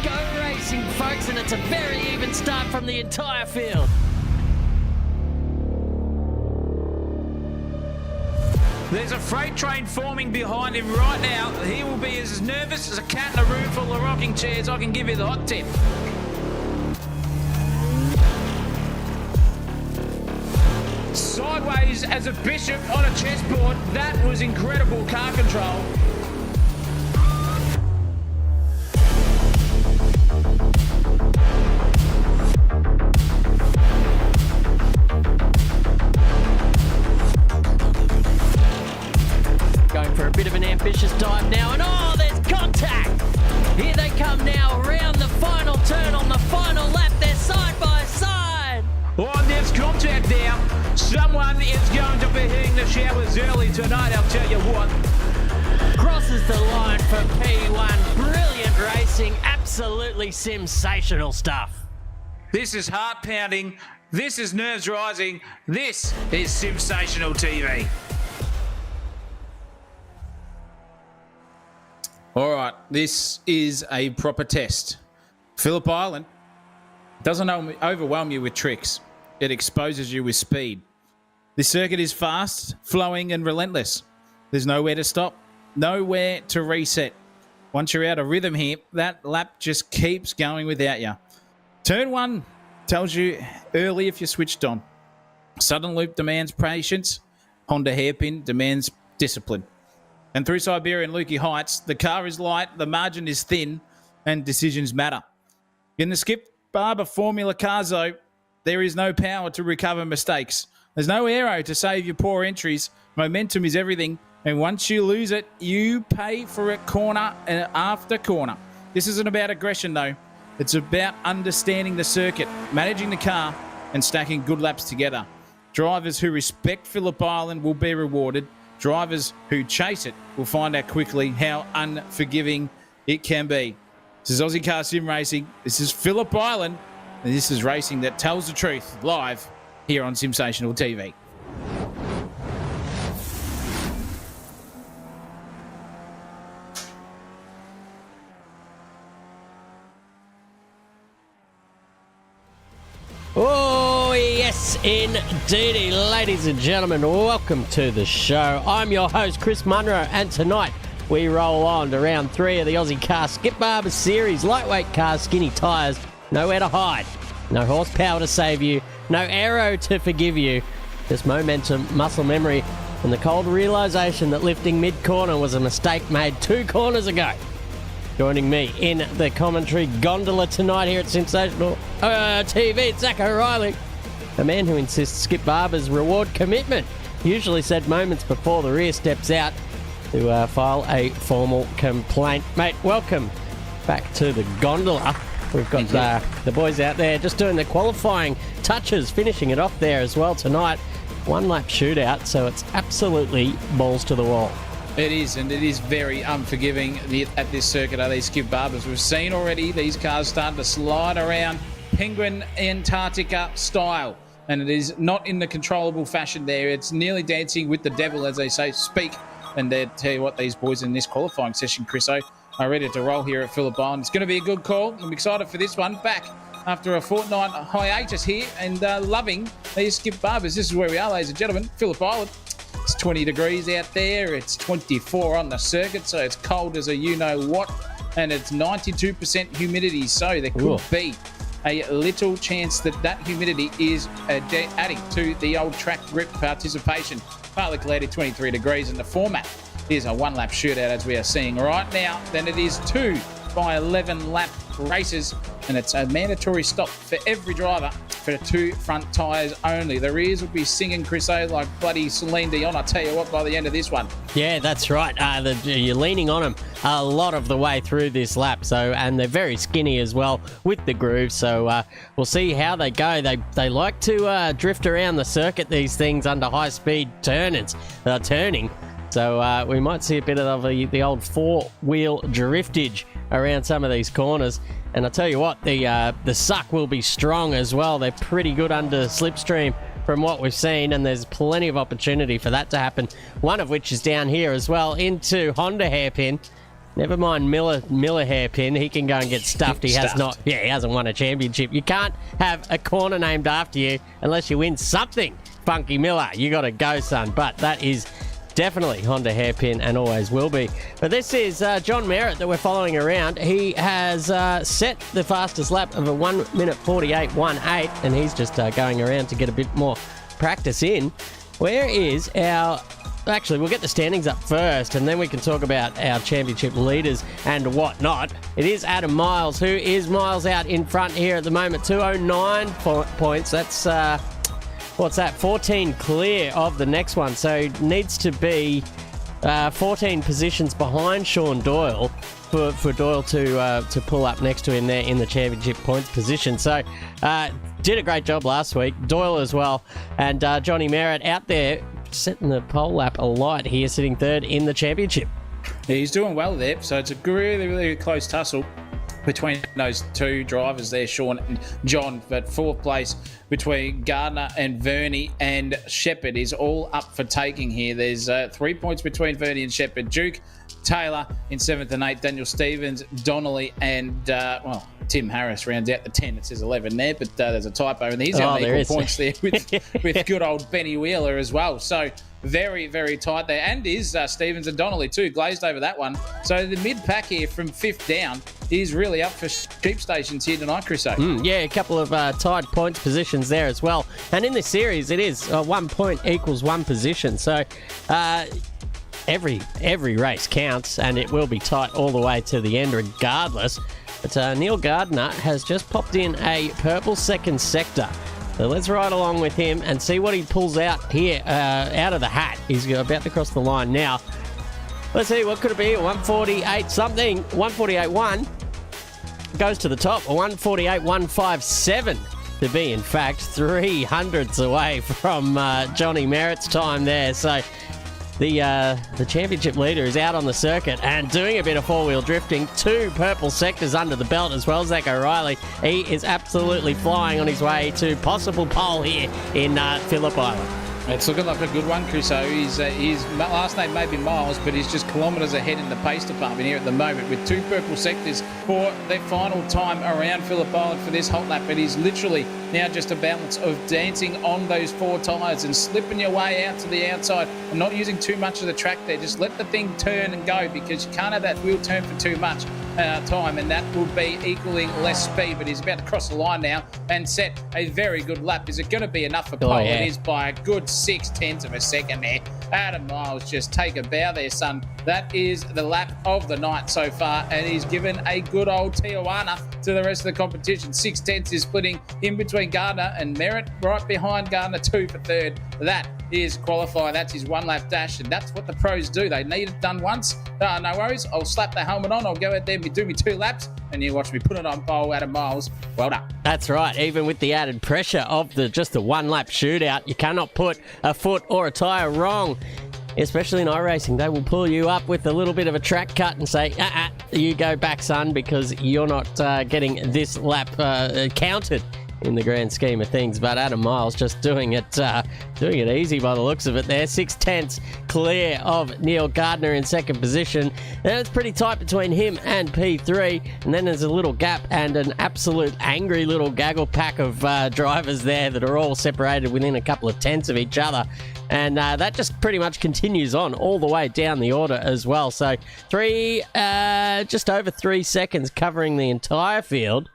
go racing, folks, and it's a very even start from the entire field. There's a freight train forming behind him right now. He will be as nervous as a cat in a room full of rocking chairs. I can give you the hot tip. Sideways as a bishop on a chessboard. That was incredible car control. Going for a bit of an ambitious dive now, and oh, there's contact! Here they come now, around the final turn on the final lap. They're side by side. Oh, there's contact now. Someone is going to be hitting the showers early tonight, I'll tell you what. Crosses the line for P1. Brilliant racing, absolutely sensational stuff. This is heart-pounding. This is nerves-rising. This is sensational TV. All right, this is a proper test. Phillip Island doesn't overwhelm you with tricks. It exposes you with speed. This circuit is fast, flowing and relentless. There's nowhere to stop, nowhere to reset. Once you're out of rhythm here, that lap just keeps going without you. Turn 1 tells you early if you're switched on. Sudden loop demands patience. Honda hairpin demands discipline. And through Siberia and Lukey Heights, the car is light, the margin is thin, and decisions matter. In the Skip Barber Formula cars, though, there is no power to recover mistakes. There's no aero to save your poor entries. Momentum is everything, and once you lose it, you pay for it corner and after corner. This isn't about aggression, though. It's about understanding the circuit, managing the car, and stacking good laps together. Drivers who respect Phillip Island will be rewarded. Drivers who chase it will find out quickly how unforgiving it can be. This is Ozicar Sim Racing. This is Phillip Island. And this is racing that tells the truth live here on Sensational TV. Oh, yes, indeedy. Ladies and gentlemen, welcome to the show. I'm your host, Chris Munro, and tonight we roll on to round 3 of the Aussie Car Skip Barber Series. Lightweight cars, skinny tyres, nowhere to hide. No horsepower to save you, no aero to forgive you. Just momentum, muscle memory, and the cold realisation that lifting mid-corner was a mistake made 2 corners ago. Joining me in the commentary gondola tonight here at Sensational TV, it's Zach O'Reilly, a man who insists Skip Barber's reward commitment usually said moments before the rear steps out to file a formal complaint. Mate, welcome back to the gondola. We've got the boys out there just doing the qualifying touches, finishing it off there as well tonight. 1 lap shootout, so it's absolutely balls to the wall. It is, and it is very unforgiving at this circuit are these Skip Barbers. We've seen already these cars starting to slide around Penguin Antarctica style, and it is not in the controllable fashion there. It's nearly dancing with the devil, as they say, speak. And I tell you what, these boys in this qualifying session, Chriso, are ready to roll here at Phillip Island. It's going to be a good call. I'm excited for this one. Back after a fortnight hiatus here and loving these Skip Barbers. This is where we are, ladies and gentlemen, Phillip Island. It's 20 degrees out there. It's 24 on the circuit, so it's cold as a you-know-what. And it's 92% humidity, so there could be a little chance that that humidity is adding to the old track grip participation. Partly cloudy, 23 degrees, and the format is a 1-lap shootout, as we are seeing right now. Then it is 2 by 11 lap races, and it's a mandatory stop for every driver for the 2 front tyres only. The rears will be singing, Chris O, like bloody Celine Dion, I tell you what, by the end of this one. Yeah, that's right. You're leaning on them a lot of the way through this lap, and they're very skinny as well with the groove, so we'll see how they go. They like to drift around the circuit, these things, under high-speed turning. So we might see a bit of the old 4-wheel driftage around some of these corners. And I tell you what, the suck will be strong as well. They're pretty good under slipstream from what we've seen, and there's plenty of opportunity for that to happen. One of which is down here as well into Honda hairpin. Never mind Miller hairpin. He can go and get stuffed. He hasn't won a championship. You can't have a corner named after you unless you win something. Funky Miller, you got to go, son. But that is definitely Honda hairpin and always will be. But this is John Merritt that we're following around. He has set the fastest lap of a 1 minute 48.18, and he's just going around to get a bit more practice in. Where is our... Actually, we'll get the standings up first, and then we can talk about our championship leaders and whatnot. It is Adam Miles, who is miles out in front here at the moment. 209 points. That's, 14 clear of the next one. So needs to be 14 positions behind Sean Doyle for Doyle to pull up next to him there in the championship points position. So did a great job last week. Doyle as well. And Johnny Merritt out there setting the pole lap alight here, sitting third in the championship. Yeah, he's doing well there. So it's a really, really close tussle between those two drivers there, Sean and John. But fourth place between Gardner and Verney, and Shepherd is all up for taking here. There's 3 points between Verney and Shepherd. Duke, Taylor in 7th and 8th, Daniel Stevens, Donnelly, and Tim Harris rounds out the 10. It says 11 there, but there's a typo, and he's on equal points there with good old Benny Wheeler as well. So very, very tight there, and is Stevens and Donnelly too, glazed over that one. So the mid-pack here from 5th down is really up for cheap stations here tonight, Chris. Yeah, a couple of tied points positions there as well. And in this series, it is 1 point equals 1 position. So every race counts, and it will be tight all the way to the end regardless. But Neil Gardner has just popped in a purple second sector. So let's ride along with him and see what he pulls out here out of the hat. He's about to cross the line now. Let's see, what could it be? 148 something. 148.1 goes to the top. 148.157 to be, in fact, 300ths away from Johnny Merritt's time there. So the championship leader is out on the circuit and doing a bit of four-wheel drifting. 2 purple sectors under the belt as well. Zach O'Reilly, he is absolutely flying on his way to possible pole here in Phillip Island. It's looking like a good one, Chris. His last name may be Miles, but he's just kilometres ahead in the pace department here at the moment with 2 purple sectors for their final time around Phillip Island for this hot lap. It is literally now just a balance of dancing on those 4 tyres and slipping your way out to the outside and not using too much of the track there. Just let the thing turn and go, because you can't have that wheel turn for too much time, and that will be equaling less speed. But he's about to cross the line now and set a very good lap. Is it going to be enough for pole? Oh, yeah. It is by a good 0.6 of a second there. Adam Miles, just take a bow there, son. That is the lap of the night so far, and he's given a good old Tijuana to the rest of the competition. 0.6 is splitting in between Gardner and Merritt, right behind Gardner, 2 for third. That is qualifying. That's his 1 lap dash, and that's what the pros do. They need it done once. No worries. I'll slap the helmet on. I'll go out there and do me 2 laps, and you watch me put it on pole. Adam Miles, well done. That's right. Even with the added pressure of just a 1 lap shootout, you cannot put a foot or a tyre wrong. Especially in iRacing, they will pull you up with a little bit of a track cut and say, you go back, son, because you're not getting this lap counted in the grand scheme of things. But Adam Miles just doing it easy by the looks of it there. 0.6 clear of Neil Gardner in second position. And it's pretty tight between him and P3. And then there's a little gap and an absolute angry little gaggle pack of drivers there that are all separated within a couple of tenths of each other. And that just pretty much continues on all the way down the order as well. So just over 3 seconds covering the entire field.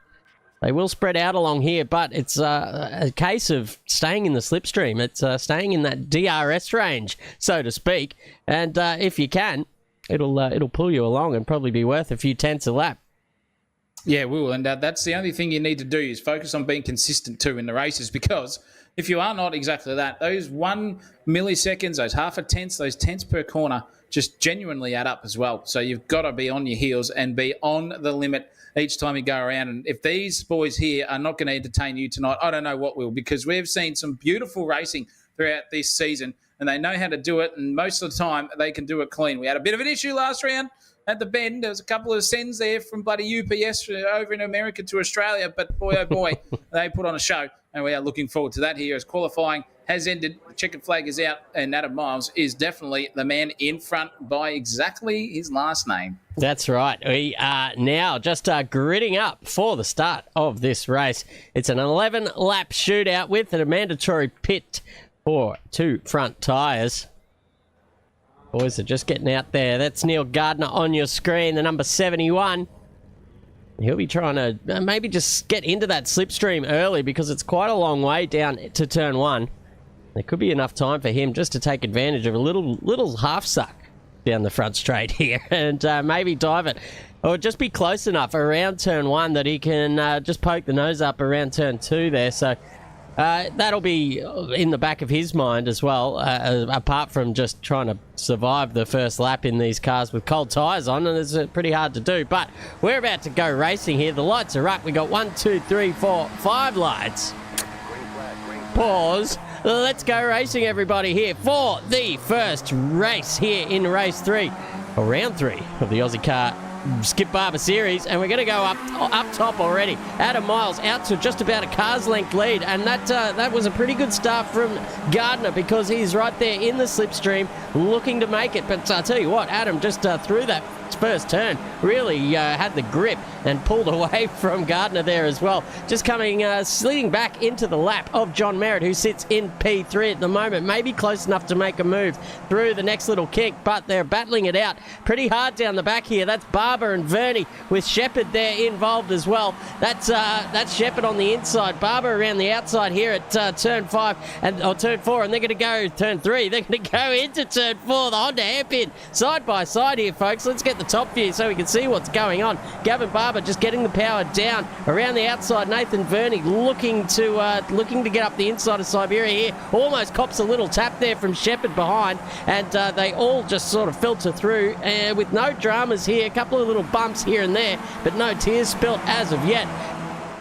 They will spread out along here, but it's a case of staying in the slipstream. It's staying in that DRS range, so to speak. And if you can, it'll pull you along and probably be worth a few tenths a lap. Yeah, it will. And that's the only thing you need to do is focus on being consistent too in the races, because if you are not exactly that, those 1 milliseconds, those half a tenths, those tenths per corner just genuinely add up as well. So you've got to be on your heels and be on the limit each time you go around. And if these boys here are not going to entertain you tonight, I don't know what will, because we've seen some beautiful racing throughout this season and they know how to do it, and most of the time they can do it clean. We had a bit of an issue last round at the bend. There was a couple of sends there from bloody UPS over in America to Australia, but boy, oh boy, they put on a show. and we are looking forward to that here as qualifying has ended. The checkered flag is out, and Adam Miles is definitely the man in front by exactly his last name. That's right. We are now just gritting up for the start of this race. It's an 11-lap shootout with a mandatory pit for 2 front tyres. Boys are just getting out there. That's Neil Gardner on your screen, the number 71. He'll be trying to maybe just get into that slipstream early because it's quite a long way down to turn 1. There could be enough time for him just to take advantage of a little half suck down the front straight here and maybe dive it. Or just be close enough around turn 1 that he can just poke the nose up around turn 2 there. So that'll be in the back of his mind as well, apart from just trying to survive the first lap in these cars with cold tyres on, and it's pretty hard to do. But we're about to go racing here. The lights are up. We got 1, 2, 3, 4, 5 lights. Pause. Let's go racing, everybody, here for the first race here in race 3, or round 3 of the Ozicar Skip Barber series, and we're going to go up top already. Adam Miles out to just about a car's length lead, and that was a pretty good start from Gardner because he's right there in the slipstream looking to make it. But I tell you what, Adam just through that first turn really had the grip and pulled away from Gardner there as well. Just coming sliding back into the lap of John Merritt, who sits in P3 at the moment, maybe close enough to make a move through the next little kick, but they're battling it out pretty hard down the back here. That's Barber and Verney with Shepherd there involved as well. That's Shepherd on the inside, Barber around the outside here at turn 5 or turn 4, and they're going to go turn 3. They're going to go into turn 4. The Honda hairpin side by side here, folks. Let's get the top view so we can see what's going on. Gavin Barber just getting the power down around the outside. Nathan Verney looking to get up the inside of Siberia here. Almost cops a little tap there from Shepherd behind, and they all just sort of filter through with no dramas here. A couple of little bumps here and there, but no tears spilt as of yet.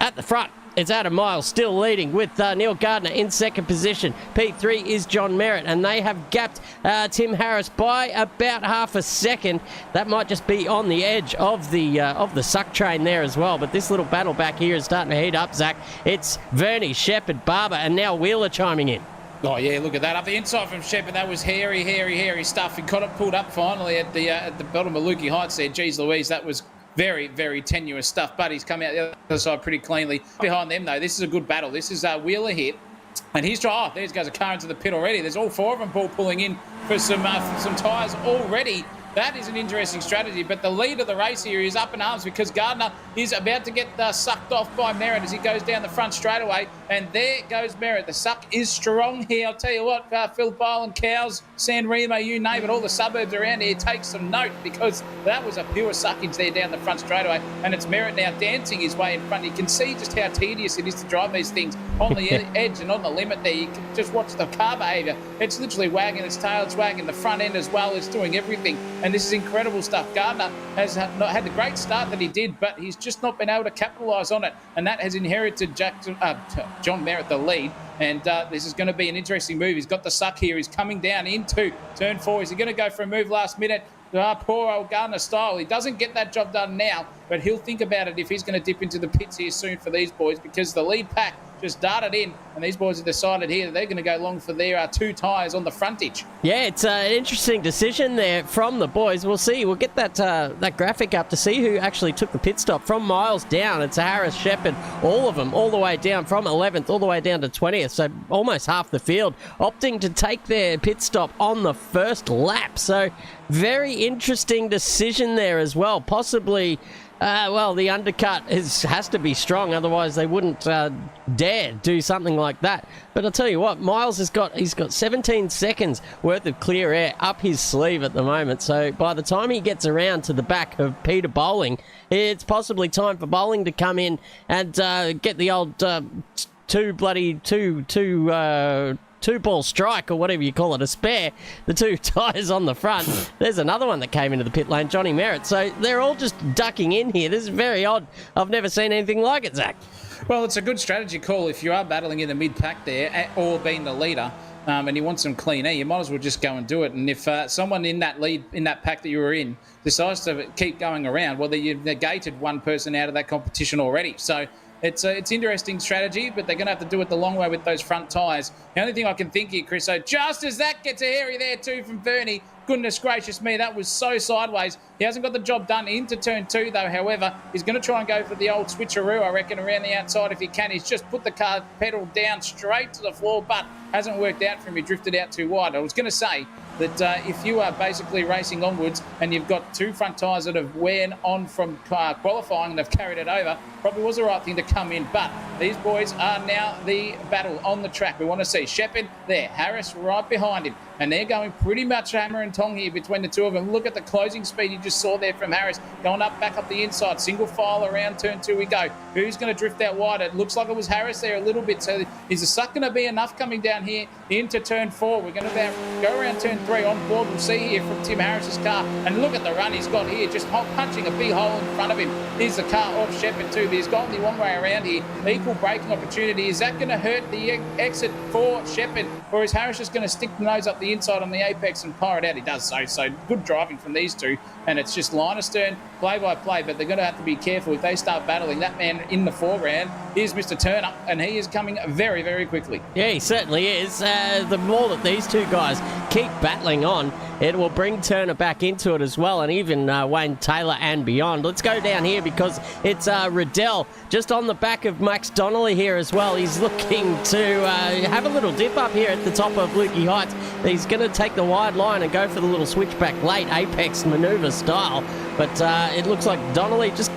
At the front, it's Adam Miles still leading with Neil Gardner in second position. P3 is John Merritt, and they have gapped Tim Harris by about half a second. That might just be on the edge of the suck train there as well. But this little battle back here is starting to heat up, Zach. It's Verney, Shepherd, Barber, and now Wheeler chiming in. Oh, yeah, look at that. Up the inside from Shepherd, that was hairy stuff. He got it pulled up finally at the bottom of Lukey Heights there. Jeez Louise, that was very, very tenuous stuff, but he's come out the other side pretty cleanly. Behind them, though, this is a good battle. This is Wheeler here, and he's trying. Oh, there goes a car into the pit already. There's all 4 of them pulling in for some tyres already. That is an interesting strategy, but the lead of the race here is up in arms because Gardner is about to get sucked off by Merritt as he goes down the front straightaway, and there goes Merritt. The suck is strong here. I'll tell you what, Phillip Island, Cows, San Remo, you name it, all the suburbs around here, take some note because that was a pure suckage there down the front straightaway, and it's Merritt now dancing his way in front. You can see just how tedious it is to drive these things on the edge and on the limit there. You can just watch the car behaviour. It's literally wagging its tail, it's wagging the front end as well, it's doing everything. And this is incredible stuff. Gardner has not had the great start that he did, but he's just not been able to capitalise on it. And that has inherited John Merritt the lead. And this is going to be an interesting move. He's got the suck here. He's coming down into turn 4. Is he going to go for a move last minute? Poor old Gardner style. He doesn't get that job done now, but he'll think about it if he's going to dip into the pits here soon for these boys, because the lead pack just darted in, and these boys have decided here that they're going to go long for their 2 tyres on the frontage. Yeah, it's an interesting decision there from the boys. We'll see. We'll get that graphic up to see who actually took the pit stop from Miles down. It's Harris, Shepherd, all of them, all the way down from 11th all the way down to 20th, so almost half the field opting to take their pit stop on the first lap. So very interesting decision there as well. Possibly the undercut has to be strong, otherwise they wouldn't dare do something like that. But I'll tell you what, Miles he's got 17 seconds worth of clear air up his sleeve at the moment. So by the time he gets around to the back of Peter Bowling, it's possibly time for Bowling to come in and get the old two-ball strike, or whatever you call it, a spare, the 2 tyres on the front. There's another one that came into the pit lane, Johnny Merritt. So they're all just ducking in here. This is very odd. I've never seen anything like it, Zach. Well, it's a good strategy call if you are battling in the mid-pack there, or being the leader, and you want some clean air, you might as well just go and do it. And if someone in that lead, in that pack that you were in, decides to keep going around, well, then you've negated one person out of that competition already. So It's interesting strategy, but they're going to have to do it the long way with those front tyres. The only thing I can think here, Chris, so just as that gets a hairy there too from Fernie, goodness gracious me, that was so sideways. He hasn't got the job done into turn 2, though. However, he's going to try and go for the old switcheroo, I reckon, around the outside if he can. He's just put the car pedal down straight to the floor, but hasn't worked out for him. He drifted out too wide. I was going to say that if you are basically racing onwards and you've got 2 front tyres that have worn on from qualifying and they've carried it over, probably was the right thing to come in. But these boys are now the battle on the track. We want to see Shepard there, Harris right behind him. And they're going pretty much hammer and tong here between the two of them. Look at the closing speed you just saw there from Harris. Going back up the inside. Single file around turn 2 we go. Who's going to drift out wide? It looks like it was Harris there a little bit. So is the suck going to be enough coming down here into turn 4? We're going to go around turn 3 on board. We'll see here from Tim Harris's car. And look at the run he's got here. Just punching a big hole in front of him. Here's the car off Shepard too. But he's got only one way around here. Equal braking opportunity. Is that going to hurt the exit for Shepard? Or is Harris just going to stick the nose up the inside on the apex and fire it out? He does so good driving from these two, and it's just line astern, play by play, but they're going to have to be careful if they start battling. That man in the foreground is Mr. Turner, and he is coming very, very quickly. Yeah, he certainly is. The more that these two guys keep battling on, it will bring Turner back into it as well, and even Wayne Taylor and beyond. Let's go down here because it's Riddell just on the back of Max Donnelly here as well. He's looking to have a little dip up here at the top of Lukey Heights. He's going to take the wide line and go for the little switchback late apex manoeuvre style, but it looks like Donnelly just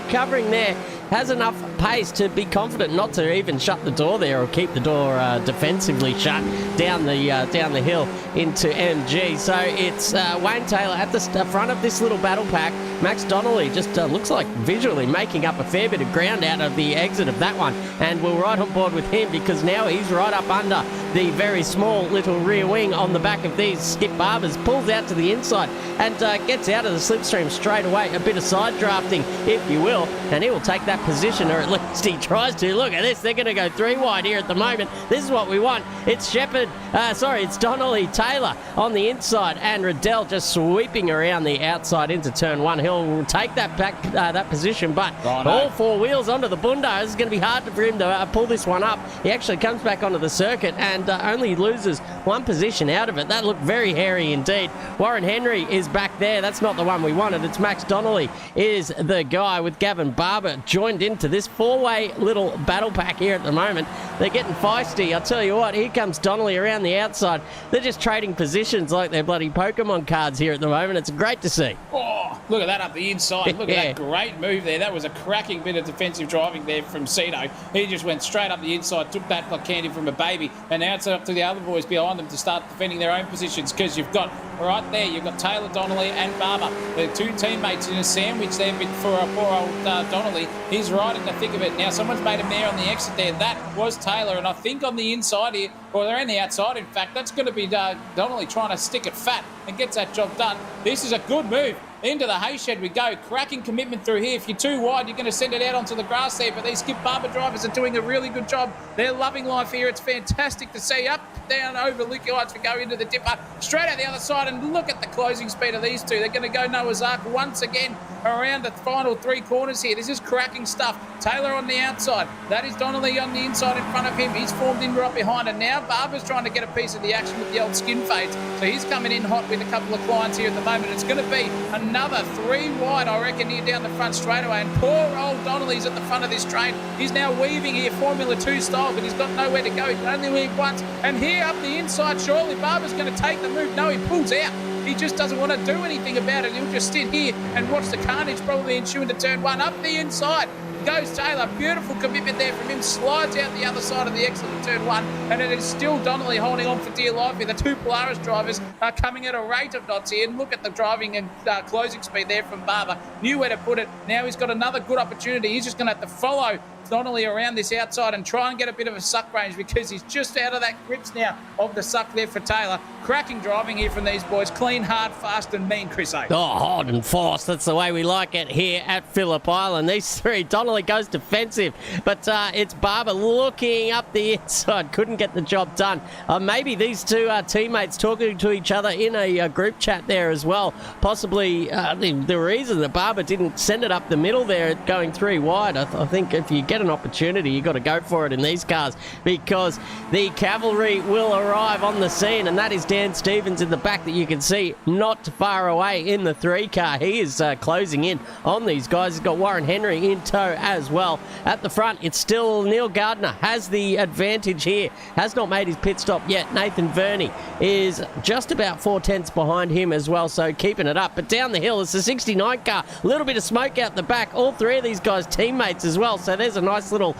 covering there has enough pace to be confident not to even shut the door there or keep the door defensively shut down the hill into MG. So it's Wayne Taylor at the front of this little battle pack. Max Donnelly just looks like visually making up a fair bit of ground out of the exit of that one, and we're right on board with him because now he's right up under the very small little rear wing on the back of these Skip Barbers, pulls out to the inside and gets out of the slipstream straight away. A bit of side drafting, if you will, and he will take that position, or at least he tries to. Look at this, they're going to go 3 wide here at the moment. This is what we want. It's it's Donnelly, Taylor on the inside, and Riddell just sweeping around the outside into turn 1. He'll take that back that position, but all 4 wheels onto the bundo. It's going to be hard for him to pull this one up. He actually comes back onto the circuit and only loses 1 position out of it. That looked very hairy indeed. Warren Henry is back there. That's not the one we wanted. It's Max Donnelly is the guy with Gavin Barber joined into this 4-way little battle pack here at the moment. They're getting feisty. I'll tell you what, here comes Donnelly around the outside. They're just trading positions like they're bloody Pokemon cards here at the moment. It's great to see. Oh, look at that up the inside. Look at that great move there. That was a cracking bit of defensive driving there from Cito. He just went straight up the inside, took that like candy from a baby, and now it's up to the other boys behind them to start defending their own positions, because you've got right there, you've got Taylor, Donnelly and Barber. The 2 teammates in a sandwich there for poor old Donnelly. He's right in the thick of it. Now someone's made him there on the exit there. That was Taylor, and I think on the inside here, or they're on the outside in fact, that's going to be Donnelly trying to stick it fat and gets that job done. This is a good move. Into the hay shed we go. Cracking commitment through here. If you're too wide, you're going to send it out onto the grass there. But these Skip Barber drivers are doing a really good job. They're loving life here. It's fantastic to see. Up, down, over Lukey Heights. We go into the dipper. Straight out the other side. And look at the closing speed of these two. They're going to go Noah's Ark once again around the final 3 corners here. This is cracking stuff. Taylor on the outside. That is Donnelly on the inside in front of him. He's formed in right behind. And now Barber's trying to get a piece of the action with the old skin fades. So he's coming in hot with a couple of clients here at the moment. It's going to be another 3 wide, I reckon, here down the front straightaway. And poor old Donnelly's at the front of this train. He's now weaving here, Formula 2 style, but he's got nowhere to go. He can only weave once. And here up the inside, surely Barber's going to take the move. No, he pulls out. He just doesn't want to do anything about it. He'll just sit here and watch the carnage probably ensue into turn 1. Up the inside goes Taylor. Beautiful commitment there from him. Slides out the other side of the exit of turn 1. And it is still Donnelly holding on for dear life here. The 2 Polaris drivers are coming at a rate of knots here. And look at the driving and closing speed there from Barber. Knew where to put it. Now he's got another good opportunity. He's just going to have to follow Donnelly around this outside and try and get a bit of a suck range, because he's just out of that grips now of the suck there for Taylor. Cracking driving here from these boys. Clean, hard, fast and mean, Chris A. Oh, hard and fast. That's the way we like it here at Phillip Island. These 3, Donnelly Donnelly goes defensive, but it's Barber looking up the inside. Couldn't get the job done. Maybe these two teammates talking to each other in a group chat there as well. Possibly the reason that Barber didn't send it up the middle there going 3 wide. I think if you get an opportunity, you've got to go for it in these cars, because the cavalry will arrive on the scene, and that is Dan Stevens in the back that you can see not far away in the 3 car. He is closing in on these guys. He's got Warren Henry in tow as well. At the front, it's still Neil Gardner has the advantage here. Has not made his pit stop yet. Nathan Verney is just about 4/10 behind him as well, so keeping it up. But down the hill, it's the 69 car. A little bit of smoke out the back. All 3 of these guys teammates as well, so there's a nice little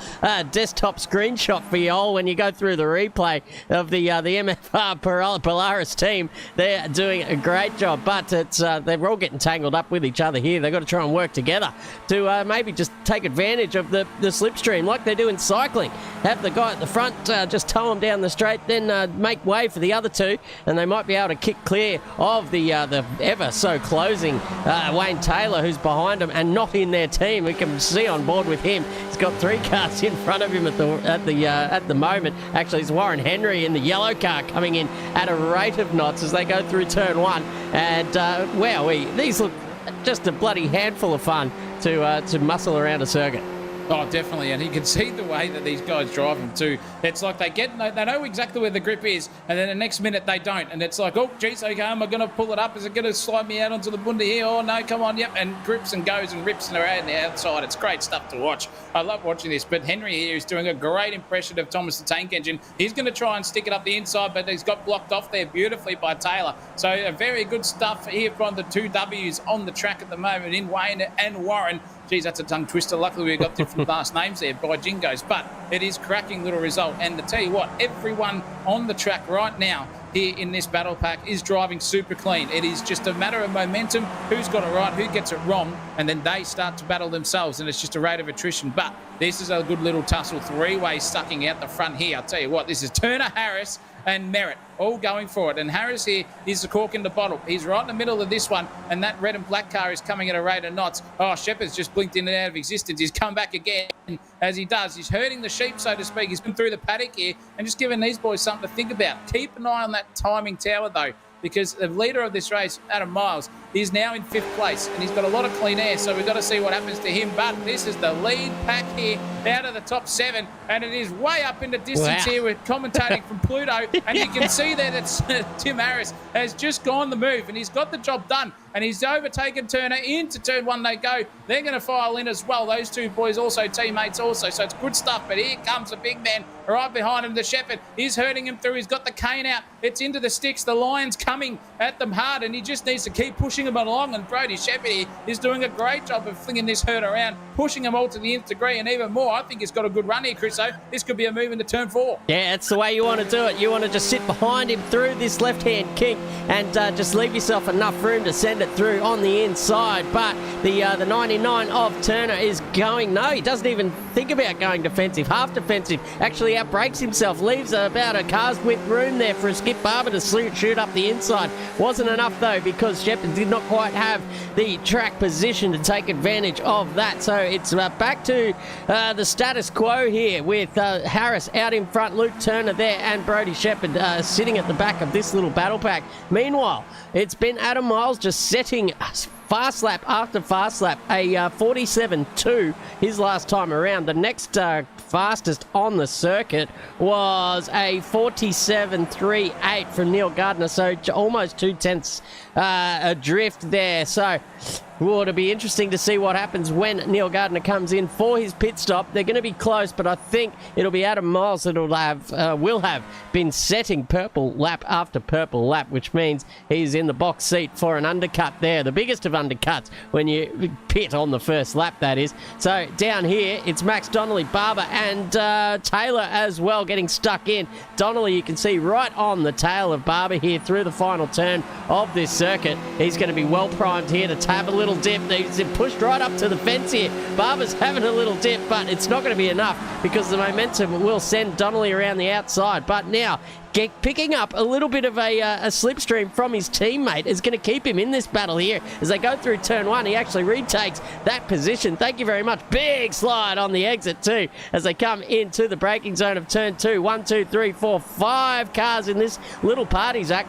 desktop screenshot for you all when you go through the replay of the MFR Polaris team. They're doing a great job, but it's they're all getting tangled up with each other here. They've got to try and work together to maybe just take advantage of the slipstream like they do in cycling. Have the guy at the front just tow him down the straight, then make way for the other 2, and they might be able to kick clear of the ever so closing Wayne Taylor, who's behind him and not in their team. We can see on board with him. He's got 3 cars in front of him at the moment. Actually, it's Warren Henry in the yellow car coming in at a rate of knots as they go through turn 1. And wowee, these look just a bloody handful of fun to muscle around a circuit. Oh, definitely, and you can see the way that these guys drive them too. It's like they know exactly where the grip is, and then the next minute they don't, and it's like, oh, geez, okay, am I going to pull it up? Is it going to slide me out onto the bunda here? Oh, no, come on, yep, and grips and goes and rips and around the outside. It's great stuff to watch. I love watching this, but Henry here is doing a great impression of Thomas the Tank Engine. He's going to try and stick it up the inside, but he's got blocked off there beautifully by Taylor. So a very good stuff here from the 2 Ws on the track at the moment in Wayne and Warren. Geez, that's a tongue twister. Luckily, we've got different last names there by Jingos, but it is cracking little result. And to tell you what, everyone on the track right now here in this battle pack is driving super clean. It is just a matter of momentum, who's got it right, who gets it wrong, and then they start to battle themselves, and it's just a rate of attrition. But this is a good little tussle, 3-way sucking out the front here. I'll tell you what, this is Turner, Harris, and Merritt all going for it. And Harris here is the cork in the bottle. He's right in the middle of this one, and that red and black car is coming at a rate of knots. Oh, Shepherd's just blinked in and out of existence. He's come back again as he does. He's herding the sheep, so to speak. He's been through the paddock here and just giving these boys something to think about. Keep an eye on that timing tower, though, because the leader of this race, Adam Miles, is now in 5th place, and he's got a lot of clean air, so we've got to see what happens to him. But this is the lead pack here out of the top 7, and it is way up in the distance here with commentating from Pluto, and you can see there that Tim Harris has just gone the move, and he's got the job done, and he's overtaken Turner into turn 1 they go. They're going to file in as well. Those 2 boys also teammates also, so it's good stuff. But here comes a big man right behind him. The Shepherd is herding him through. He's got the cane out. It's into the sticks. The Lion's coming at them hard, and he just needs to keep pushing them along. And Brody Shepherd here is doing a great job of flinging this herd around, pushing them all to the nth degree, and even more. I think he's got a good run here, Chriso. This could be a move into turn 4. Yeah, that's the way you want to do it. You want to just sit behind him through this left-hand kink and just leave yourself enough room to send it through on the inside. But the 99 of Turner is going, no, he doesn't even think about going defensive, half defensive. Actually outbrakes himself, leaves about a car's width room there for a Skip Barber to shoot up the inside. Wasn't enough, though, because Shepherd did not quite have the track position to take advantage of that. So it's back to the status quo here with Harris out in front, Luke Turner there, and Brody Shepherd sitting at the back of this little battle pack. Meanwhile, it's been Adam Miles just setting fast lap after fast lap, a 47.2 his last time around. The next fastest on the circuit was a 47.38 from Neil Gardner, so almost 2/10 adrift there. So it'll be interesting to see what happens when Neil Gardner comes in for his pit stop. They're going to be close, but I think it'll be Adam Miles that will have been setting purple lap after purple lap, which means he's in the box seat for an undercut there, the biggest of undercuts when you pit on the first lap, that is. So down here, it's Max Donnelly, Barber, and Taylor as well getting stuck in. Donnelly, you can see right on the tail of Barber here through the final turn of this circuit. He's going to be well primed here to tab a little little dip. He's pushed right up to the fence here. Barber's having a little dip, but it's not going to be enough because the momentum will send Donnelly around the outside. But now, picking up a little bit of a slipstream from his teammate is going to keep him in this battle here. As they go through turn one, he actually retakes that position. Thank you very much. Big slide on the exit too as they come into the braking zone of turn two. 1, 2, 3, 4, 5 cars in this little party, Zach.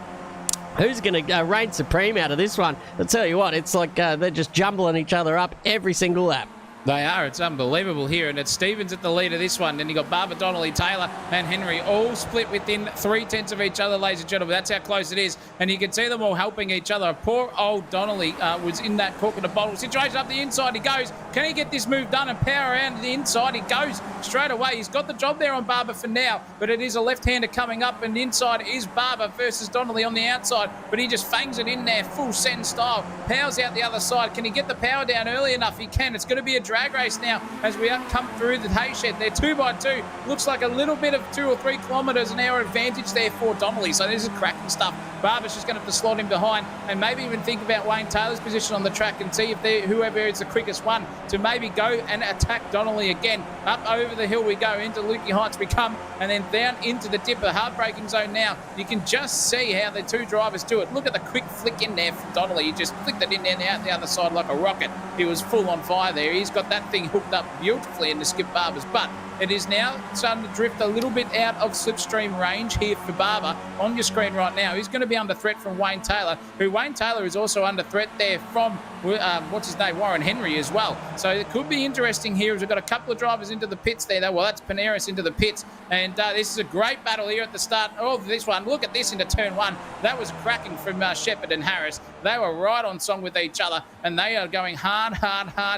Who's going to reign supreme out of this one? I'll tell you what, it's like they're just jumbling each other up every single lap. They are. It's unbelievable here. And it's Stevens at the lead of this one. Then you got Barber, Donnelly, Taylor and Henry all split within 3/10 of each other, ladies and gentlemen. That's how close it is. And you can see them all helping each other. Poor old Donnelly was in that cork in the bottle situation. Up the inside he goes. Can he get this move done and power around to the inside? He goes straight away. He's got the job there on Barber for now. But it is a left-hander coming up. And the inside is Barber versus Donnelly on the outside. But he just fangs it in there, full send style. Powers out the other side. Can he get the power down early enough? He can. It's going to be a drag race now as we come through the hay shed. They're 2x2. Looks like a little bit of 2 or 3 kilometres an hour advantage there for Donnelly. So this is cracking stuff. Barber's just going to have to slot him behind and maybe even think about Wayne Taylor's position on the track and see if whoever is the quickest one to maybe go and attack Donnelly again. Up over the hill we go, into Lukey Heights we come, and then down into the dip, the hard braking zone now. You can just see how the two drivers do it. Look at the quick flick in there from Donnelly. He just flicked it in and out the other side like a rocket. He was full on fire there. He's got that thing hooked up beautifully in the Skip Barber's butt. It is now starting to drift a little bit out of slipstream range here for Barber on your screen right now. He's going to be under threat from Wayne Taylor, who Wayne Taylor is also under threat there from, Warren Henry as well. So it could be interesting here as we've got a couple of drivers into the pits there. Well, that's Paneris into the pits. And this is a great battle here at the start of this one. Look at this into turn one. That was cracking from Shepherd and Harris. They were right on song with each other, and they are going hard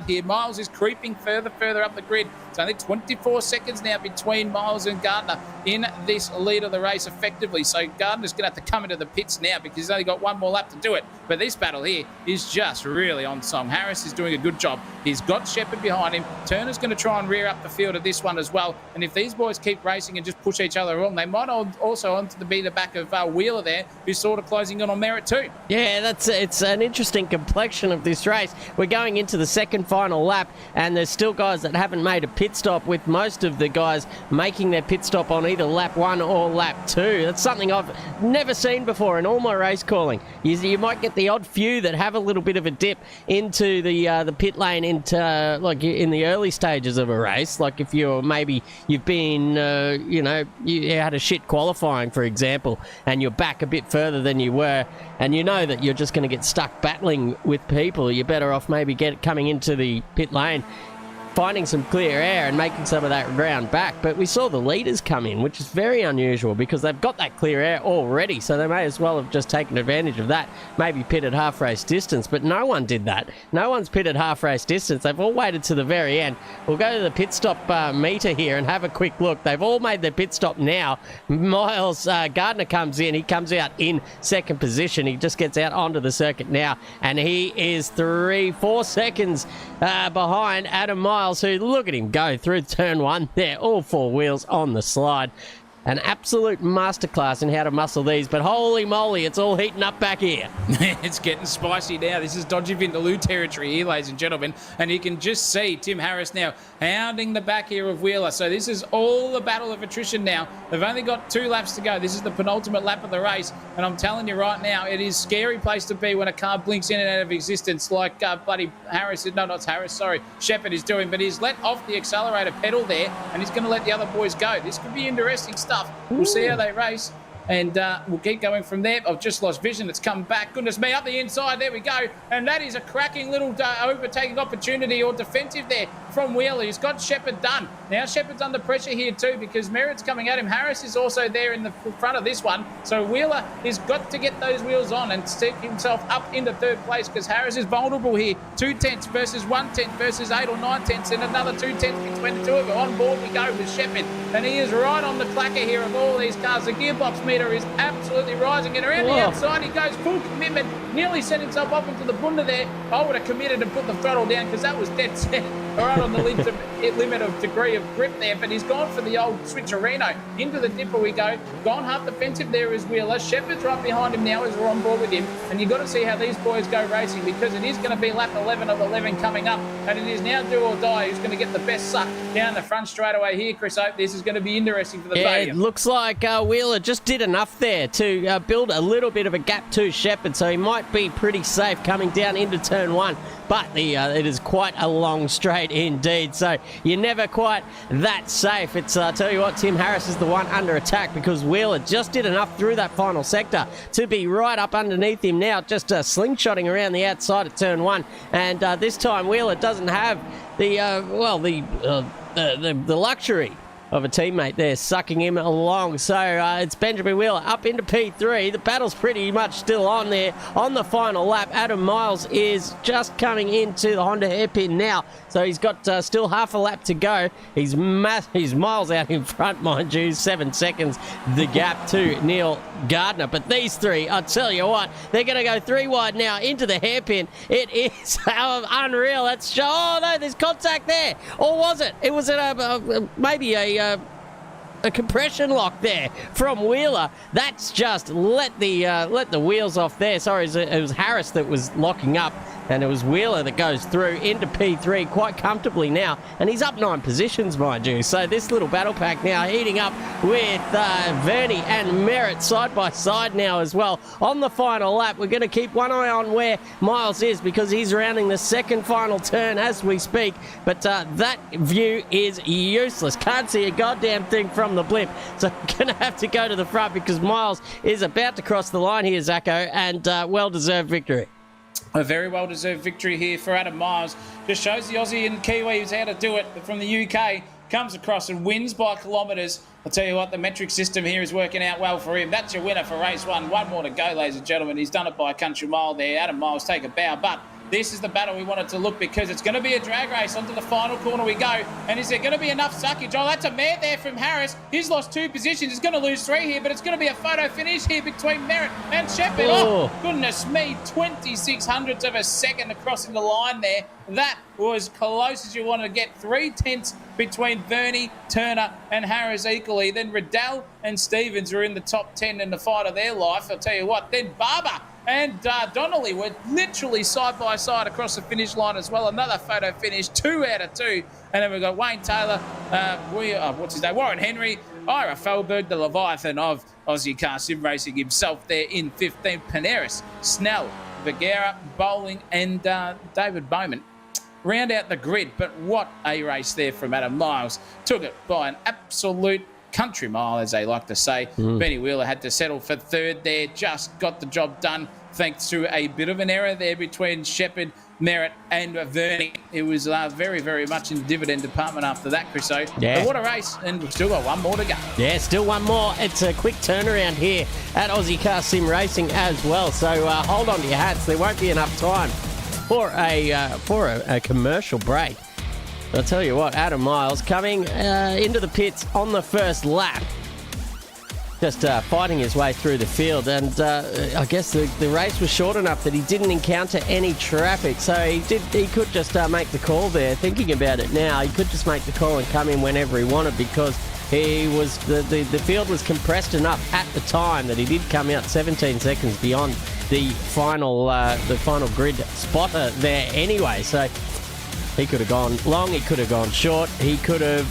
here. Miles is creeping further up the grid. It's only 24 seconds now between Miles and Gardner in this lead of the race effectively. So Gardner's going to have to come into the pits now because he's only got one more lap to do it. But this battle here is just really on song. Harris is doing a good job. He's got Shepherd behind him. Turner's going to try and rear up the field of this one as well. And if these boys keep racing and just push each other on, they might also onto the back of Wheeler there, who's sort of closing in on merit too. Yeah, it's an interesting complexion of this race. We're going into the second final lap, and there's still guys that haven't made a pit stop, with most of the guys making their pit stop on either lap 1 or lap 2. That's something I've never seen before in all my race calling. You might get the odd few that have a little bit of a dip into the pit lane into like in the early stages of a race. Like if you've been you had a shit qualifying, for example, and you're back a bit further than you were, and you know that you're just going to get stuck battling with people. You're better off maybe coming into the pit lane, finding some clear air and making some of that ground back. But we saw the leaders come in, which is very unusual because they've got that clear air already, so they may as well have just taken advantage of that, maybe pitted half race distance. But no one did that. No one's pitted half race distance. They've all waited to the very end. We'll go to the pit stop meter here and have a quick look. They've all made their pit stop now. Miles Gardner comes in. He comes out in second position. He just gets out onto the circuit now, and he is 3-4 seconds behind Adam Miles, who, look at him go through turn one there, all 4 wheels on the slide. An absolute masterclass in how to muscle these, but holy moly, it's all heating up back here. It's getting spicy now. This is dodgy Vindaloo territory here, ladies and gentlemen, and you can just see Tim Harris now hounding the back here of Wheeler. So this is all the battle of attrition now. They've only got 2 laps to go. This is the penultimate lap of the race, and I'm telling you right now, it is a scary place to be when a car blinks in and out of existence like bloody Shepherd is doing, but he's let off the accelerator pedal there, and he's going to let the other boys go. This could be interesting stuff. We'll see how they race, and we'll keep going from there. I've just lost vision. It's come back. Goodness me, up the inside. There we go. And that is a cracking little overtaking opportunity or defensive there from Wheeler. He's got Shepherd done. Now Shepherd's under pressure here too because Merritt's coming at him. Harris is also there in the front of this one. So Wheeler has got to get those wheels on and stick himself up into third place because Harris is vulnerable here. 2 tenths versus 1 tenth versus 8 or 9 tenths, and another 2 tenths between the two of them. On board we go with Shepherd. and he is right on the clacker here of all these cars. The gearbox meter is absolutely rising, and around the outside he goes full commitment, nearly set himself up into the bunda there. I would have committed and put the throttle down because that was dead set right on the limit of degree of grip there, but he's gone for the old switcherino. Into the dipper we go. Gone half defensive there is Wheeler. Shepherd's right behind him now as we're on board with him, and you've got to see how these boys go racing because it is going to be lap 11 of 11 coming up, and it is now do or die who's going to get the best suck down the front straight away here, Chris Oak. This is going to be interesting for the podium. It looks like Wheeler just did enough there to build a little bit of a gap to Shepherd, so he might be pretty safe coming down into turn one. But it is quite a long straight indeed, so you're never quite that safe. It's I tell you what, Tim Harris is the one under attack because Wheeler just did enough through that final sector to be right up underneath him now, just slingshotting around the outside at turn one. And this time Wheeler doesn't have the luxury of a teammate there sucking him along. So it's Benjamin Wheeler up into P3. The battle's pretty much still on there on the final lap. Adam Miles is just coming into the Honda hairpin now, so he's got still half a lap to go. He's miles out in front, mind you, 7 seconds the gap to Neil Gardner. But these three, I tell you what, they're going to go 3 wide now into the hairpin. It is unreal. That's oh no, there's contact there, or was it? It was maybe a compression lock there from Wheeler. That's just let the wheels off there. Sorry, it was Harris that was locking up, and it was Wheeler that goes through into P3 quite comfortably now, and he's up 9 positions, mind you. So this little battle pack now heating up with Vernie and Merritt side by side now as well. On the final lap, we're going to keep one eye on where Miles is because he's rounding the second final turn as we speak, but that view is useless. Can't see a goddamn thing from the blimp, so I'm going to have to go to the front because Miles is about to cross the line here, Zacco, and well-deserved victory. A very well-deserved victory here for Adam Miles. Just shows the Aussie and Kiwis how to do it from the UK. Comes across and wins by kilometres. I'll tell you what, the metric system here is working out well for him. That's your winner for race one. One more to go, ladies and gentlemen. He's done it by a country mile there. Adam Miles take a bow, but this is the battle we wanted to look because it's going to be a drag race. Onto the final corner we go. And is there going to be enough suckage? Oh, that's a mare there from Harris. He's lost 2 positions. He's going to lose 3 here, but it's going to be a photo finish here between Merritt and Shepherd. Oh, goodness me. 26 hundredths of a second across the line there. That was close as you wanted to get. 3 tenths between Vernie, Turner and Harris equally. Then Riddell and Stevens are in the top 10 in the fight of their life. I'll tell you what. Then Barber and Donnelly were literally side by side across the finish line as well. Another photo finish, 2 out of 2. And then we've got Wayne Taylor, what's his name? Warren Henry, Ira Felberg, the Leviathan of Ozicar Sim Racing himself there in 15th. Paneris, Snell, Vergara, Bowling and David Bowman round out the grid. But what a race there from Adam Miles. Took it by an absolute country mile, as they like to say. Benny Wheeler had to settle for 3rd there. Just got the job done thanks to a bit of an error there between Shepherd, Merritt and Vernie. It was very, very much in the dividend department after that, Chriso. Yeah. But what a race, and we've still got one more to go. Yeah, still one more. It's a quick turnaround here at Ozicar Sim Racing as well, so hold on to your hats. There won't be enough time for a commercial break. I'll tell you what, Adam Miles coming into the pits on the first lap. Just fighting his way through the field, and I guess the race was short enough that he didn't encounter any traffic, so he could just make the call there. Thinking about it now, he could just make the call and come in whenever he wanted because he was the field was compressed enough at the time that he did come out 17 seconds beyond the final grid spotter there anyway. So he could have gone long, he could have gone short, he could have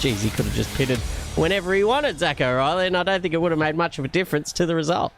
he could have just pitted whenever he wanted, Zach O'Reilly, and I don't think it would have made much of a difference to the result.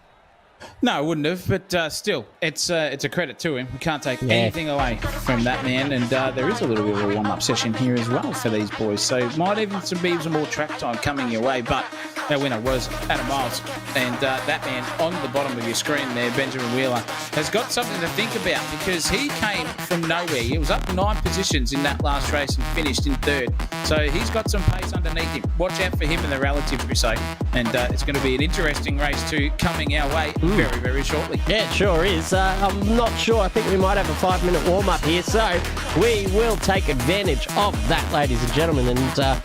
No, it wouldn't have, but still, it's a credit to him. We can't take anything away from that man, and there is a little bit of a warm-up session here as well for these boys, so might even be some more track time coming your way, but our winner was Adam Miles, and that man on the bottom of your screen there, Benjamin Wheeler, has got something to think about because he came from nowhere. He was up 9 positions in that last race and finished in 3rd, so he's got some pace underneath him. Watch out for him in the relative, Chris, and it's going to be an interesting race too coming our way very, very shortly. Yeah, it sure is. I'm not sure. I think we might have a 5-minute warm-up here, so we will take advantage of that, ladies and gentlemen, and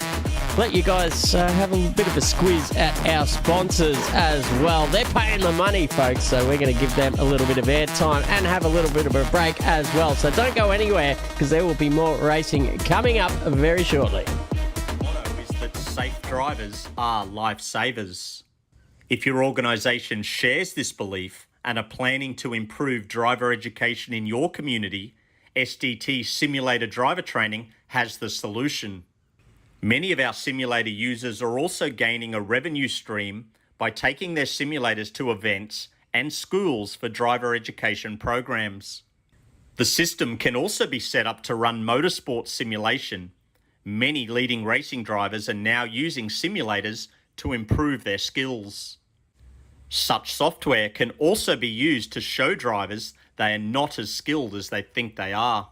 let you guys have a bit of a squiz at our sponsors as well. They're paying the money, folks, so we're going to give them a little bit of airtime and have a little bit of a break as well. So don't go anywhere, because there will be more racing coming up very shortly. The motto is that safe drivers are lifesavers. If your organisation shares this belief and are planning to improve driver education in your community, SDT Simulator Driver Training has the solution. Many of our simulator users are also gaining a revenue stream by taking their simulators to events and schools for driver education programs. The system can also be set up to run motorsport simulation. Many leading racing drivers are now using simulators to improve their skills. Such software can also be used to show drivers they are not as skilled as they think they are.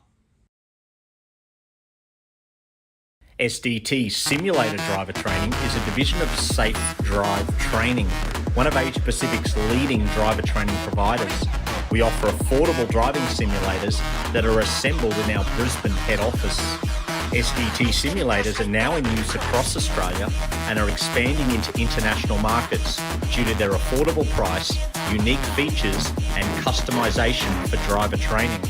SDT Simulator Driver Training is a division of Safe Drive Training, one of Asia Pacific's leading driver training providers. We offer affordable driving simulators that are assembled in our Brisbane head office. SDT simulators are now in use across Australia and are expanding into international markets due to their affordable price, unique features and customisation for driver training.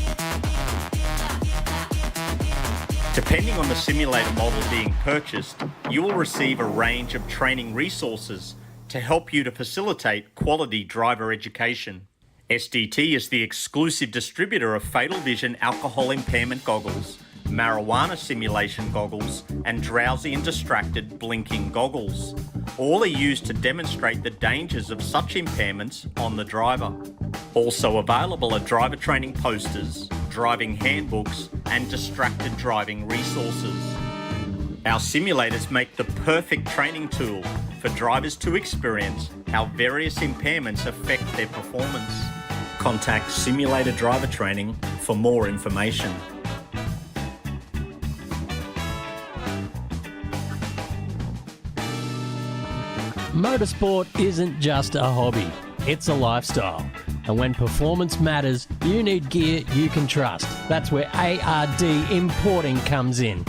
Depending on the simulator model being purchased, you will receive a range of training resources to help you to facilitate quality driver education. SDT is the exclusive distributor of Fatal Vision alcohol impairment goggles, marijuana simulation goggles, and drowsy and distracted blinking goggles. All are used to demonstrate the dangers of such impairments on the driver. Also available are driver training posters, driving handbooks, and distracted driving resources. Our simulators make the perfect training tool for drivers to experience how various impairments affect their performance. Contact Simulator Driver Training for more information. Motorsport isn't just a hobby, it's a lifestyle. And when performance matters, you need gear you can trust. That's where ARD Importing comes in.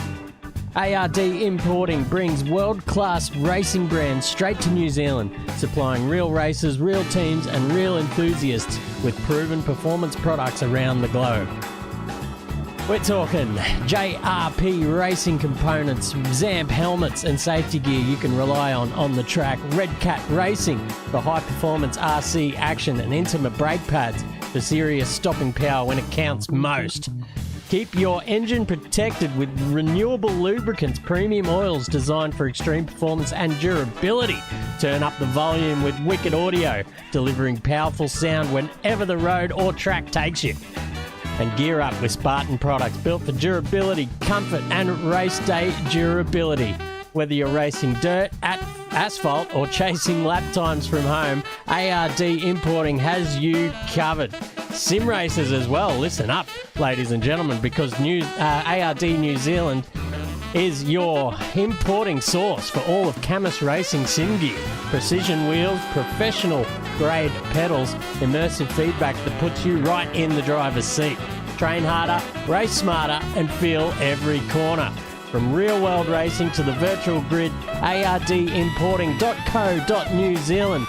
ARD Importing brings world-class racing brands straight to New Zealand, supplying real racers, real teams and real enthusiasts with proven performance products around the globe. We're talking JRP racing components, Zamp helmets and safety gear you can rely on the track, Red Cat Racing for high-performance RC action and intimate brake pads for serious stopping power when it counts most. Keep your engine protected with renewable lubricants, premium oils designed for extreme performance and durability. Turn up the volume with wicked audio, delivering powerful sound whenever the road or track takes you. And gear up with Spartan products built for durability, comfort and race day durability. Whether you're racing dirt, at asphalt or chasing lap times from home, ARD Importing has you covered. Sim racers as well, listen up ladies and gentlemen, because ARD New Zealand is your importing source for all of Camus Racing sim gear. Precision wheels, professional grade pedals, immersive feedback that puts you right in the driver's seat. Train harder, race smarter and feel every corner. From real-world racing to the virtual grid, ardimporting.co.New Zealand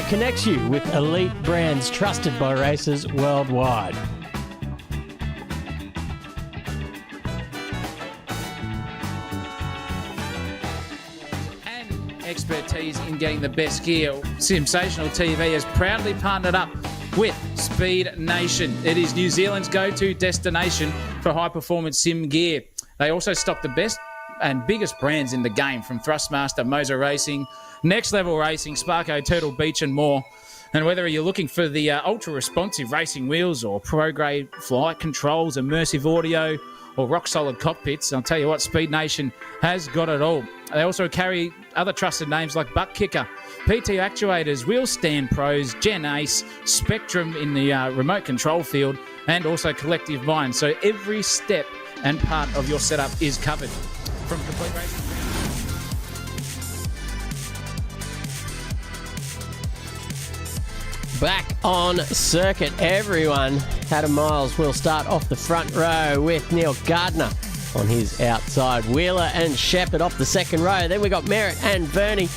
connects you with elite brands trusted by racers worldwide. Expertise in getting the best gear. Sensational TV has proudly partnered up with Speed Nation. It is New Zealand's go-to destination for high-performance sim gear. They also stock the best and biggest brands in the game, from Thrustmaster, Mozo Racing, Next Level Racing, Sparko, Turtle Beach and more. And whether you're looking for the ultra-responsive racing wheels or pro-grade flight controls, immersive audio or rock-solid cockpits, I'll tell you what, Speed Nation has got it all. They also carry other trusted names like Butt Kicker, PT Actuators, Wheel Stand Pros, Gen Ace, Spectrum in the remote control field, and also Collective Mind. So every step and part of your setup is covered. From complete racing. Back on circuit, everyone. Adam Miles will start off the front row with Neil Gardner on his outside. Wheeler and Shepherd off the second row. Then we got Merritt and Verney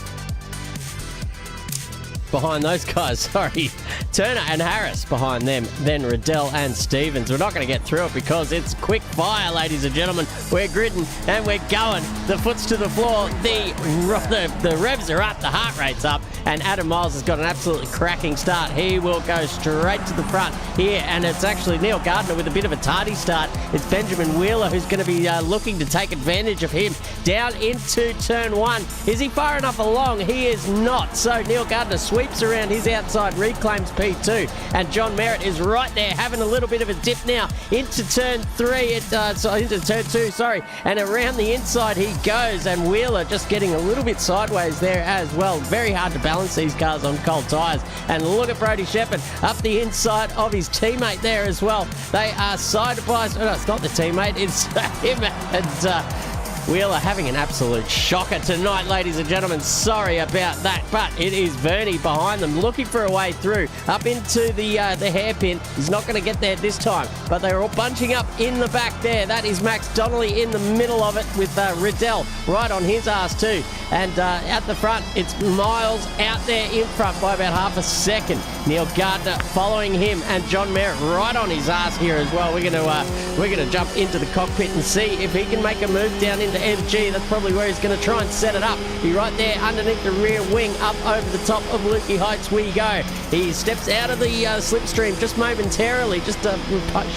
behind those guys, sorry. Turner and Harris behind them, then Riddell and Stevens. We're not going to get through it because it's quick fire, ladies and gentlemen. We're gridding and we're going. The foot's to the floor. The revs are up, the heart rate's up, and Adam Miles has got an absolutely cracking start. He will go straight to the front here, and it's actually Neil Gardner with a bit of a tardy start. It's Benjamin Wheeler who's going to be looking to take advantage of him down into turn one. Is he far enough along? He is not. So Neil Gardner sweeps around his outside, reclaims P2, and John Merritt is right there having a little bit of a dip now into turn three, into turn two, sorry, and around the inside he goes, and Wheeler just getting a little bit sideways there as well. Very hard to balance these cars on cold tyres. And look at Brodie Shepherd up the inside of his teammate there as well. They are side by side. No, it's not the teammate, it's him and Wheeler having an absolute shocker tonight, ladies and gentlemen. Sorry about that, but it is Verney behind them looking for a way through up into the hairpin. He's not going to get there this time, but they're all bunching up in the back there. That is Max Donnelly in the middle of it with Riddell right on his ass too. And at the front, it's Miles out there in front by about half a second. Neil Gardner following him, and John Merritt right on his ass here as well. We're gonna jump into the cockpit and see if he can make a move down into MG. That's probably where he's going to try and set it up. He's right there underneath the rear wing, up over the top of Lukey Heights we go. He steps out of the slipstream just momentarily, just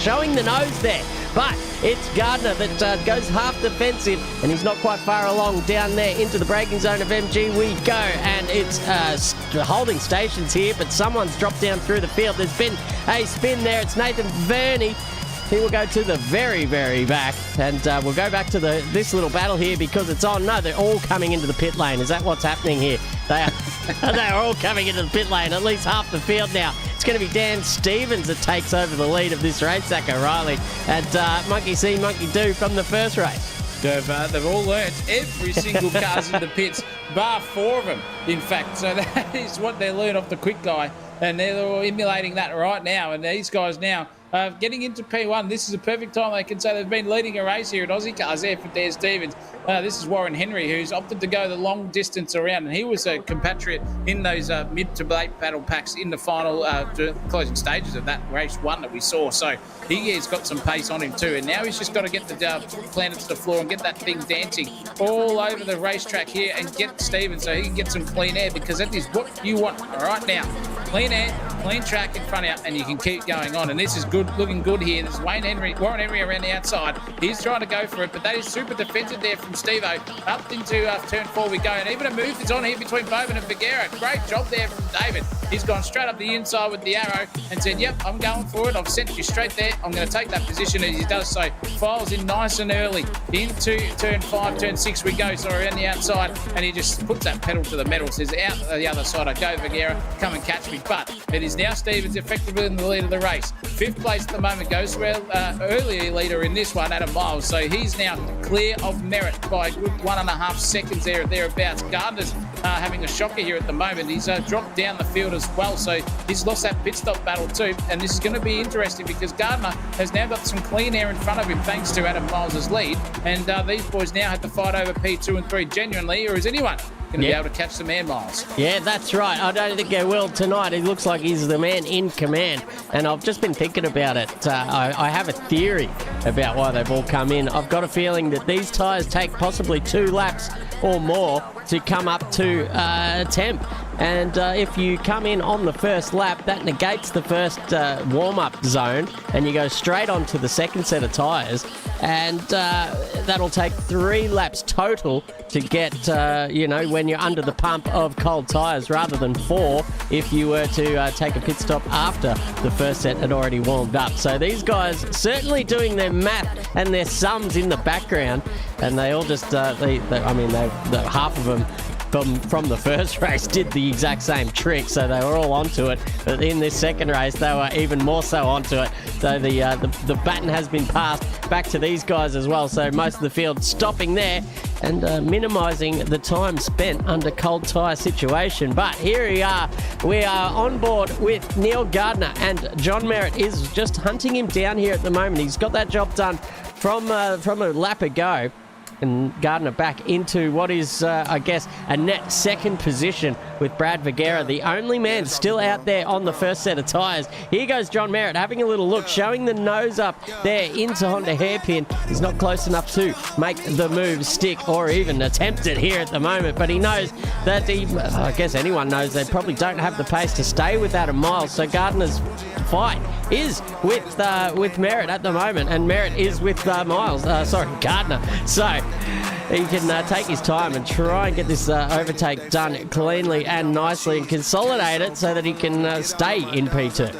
showing the nose there. But it's Gardner that goes half defensive, and he's not quite far along down there into the braking zone of MG we go. And it's holding stations here, but someone's dropped down through the field. There's been a spin there. It's Nathan Verney. He will go to the very, very back, and we'll go back to this little battle here because it's on. No, they're all coming into the pit lane. Is that what's happening here? They're all coming into the pit lane, at least half the field now. It's going to be Dan Stevens that takes over the lead of this race, Zach O'Reilly, and Monkey See, Monkey Do from the first race. They've all learnt. Every single car's in the pits, bar 4 of them, in fact. So that is what they learned off the quick guy, and they're all emulating that right now. And these guys now getting into P1. This is a perfect time they can say they've been leading a race here at Ozicar there for Dan Stevens. This is Warren Henry, who's opted to go the long distance around, and he was a compatriot in those mid to late battle packs in the final closing stages of that race one that we saw. So he has got some pace on him too, and now he's just got to get the planet to the floor and get that thing dancing all over the racetrack here and get Stevens so he can get some clean air, because that is what you want right now. Clean air, clean track in front of you, and you can keep going on. And this is good, looking good here. This is Warren Henry around the outside. He's trying to go for it, but that is super defended there from Steve-O. Up into turn 4 we go, and even a move is on here between Bowman and Figueroa. Great job there from David. He's gone straight up the inside with the arrow and said, yep, I'm going for it. I've sent you straight there. I'm going to take that position, as he does so. Files in nice and early into turn 5, turn 6 we go, so around the outside, and he just puts that pedal to the metal, says out the other side I go, Figueroa, come and catch me. But it is now Stevens effectively in the lead of the race. 5th place at the moment goes to our earlier leader in this one, Adam Miles. So he's now clear of Merritt by a good 1.5 seconds there or thereabouts. Gardner's having a shocker here at the moment. He's dropped down the field as well, so he's lost that pit stop battle too. And this is going to be interesting because Gardner has now got some clean air in front of him thanks to Adam Miles' lead. And these boys now have to fight over P2 and 3 genuinely, or is anyone going to be able to catch the man, Miles? Yeah, that's right. I don't think they will tonight. He looks like he's the man in command. And I've just been thinking about it. I have a theory about why they've all come in. I've got a feeling that these tyres take possibly 2 laps or more to come up to temp. And if you come in on the first lap, that negates the first warm-up zone, and you go straight on to the second set of tyres. And that'll take 3 laps total to get, when you're under the pump of cold tyres, rather than 4 if you were to take a pit stop after the first set had already warmed up. So these guys certainly doing their math and their sums in the background, and they all just, half of them from the first race did the exact same trick, so they were all onto it. But in this second race, they were even more so onto it. So the baton has been passed back to these guys as well. So most of the field stopping there and minimising the time spent under cold tyre situation. But here we are on board with Neil Gardner, and John Merritt is just hunting him down here at the moment. He's got that job done from a lap ago. And Gardner back into what is, I guess, a net second position with Brad Vergara, the only man still out there on the first set of tyres. Here goes John Merritt having a little look, showing the nose up there into Honda Hairpin. He's not close enough to make the move stick or even attempt it here at the moment, but he knows that I guess anyone knows they probably don't have the pace to stay with Adam Miles. So Gardner's fight is with Merritt at the moment, and Merritt is with Gardner. So he can take his time and try and get this overtake done cleanly and nicely and consolidate it so that he can stay in P2.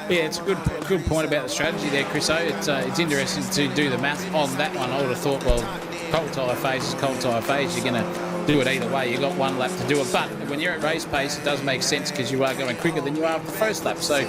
Yeah, it's a good point about the strategy there, Chriso. It's interesting to do the math on that one. I would have thought, well, cold tyre phase is cold tyre phase. You're going to do it either way. You've got one lap to do it. But when you're at race pace, it does make sense because you are going quicker than you are at the first lap. So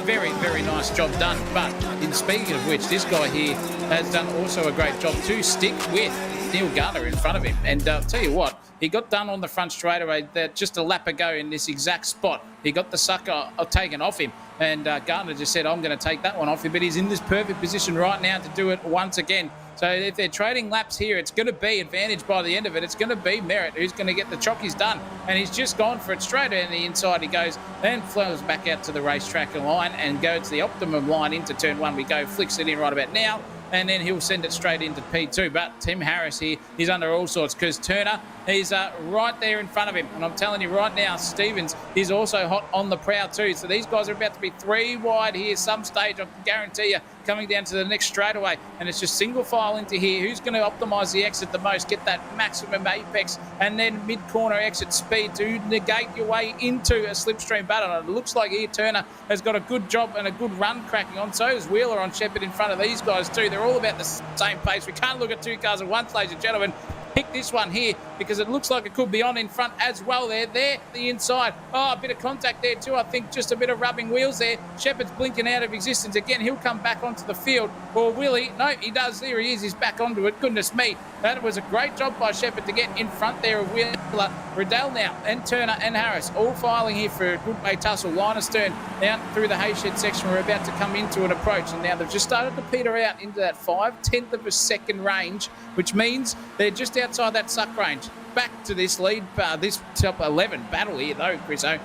very, very nice job done. But in speaking of which, this guy here has done also a great job to stick with Neil Gardner in front of him. And I'll tell you what, he got done on the front straightaway just a lap ago in this exact spot. He got the sucker taken off him. And Gardner just said, I'm going to take that one off you. But he's in this perfect position right now to do it once again. So if they're trading laps here, it's going to be advantage by the end of it. It's going to be Merritt who's going to get the chockies done. And he's just gone for it straight on the inside. He goes and flows back out to the racetrack line and goes to the optimum line into turn one. We go, flicks it in right about now. And then he'll send it straight into P2. But Tim Harris here, he's under all sorts because Turner, he's right there in front of him. And I'm telling you right now, Stevens is also hot on the prow too. So these guys are about to be 3 wide here some stage, I can guarantee you, coming down to the next straightaway. And it's just single file into here. Who's going to optimise the exit the most, get that maximum apex, and then mid-corner exit speed to negate your way into a slipstream battle. And it looks like here Turner has got a good job and a good run cracking on. So is Wheeler on Shepherd in front of these guys too. They're all about the same pace. We can't look at 2 cars at once, ladies and gentlemen. Pick this one here because it looks like it could be on in front as well there. The inside. Oh, a bit of contact there too. I think just a bit of rubbing wheels there. Shepherd's blinking out of existence again. He'll come back onto the field. Or will he? No, he does. There he is. He's back onto it. Goodness me. That was a great job by Shepherd to get in front there of Wheeler. Riddell now and Turner and Harris all filing here for a good way tussle. Line of stern out through the hayshed section. We're about to come into an approach, and now they've just started to peter out into that 5/10 of a second range, which means they're just outside that suck range. Back to this lead, this top 11 battle here, though, Chriso.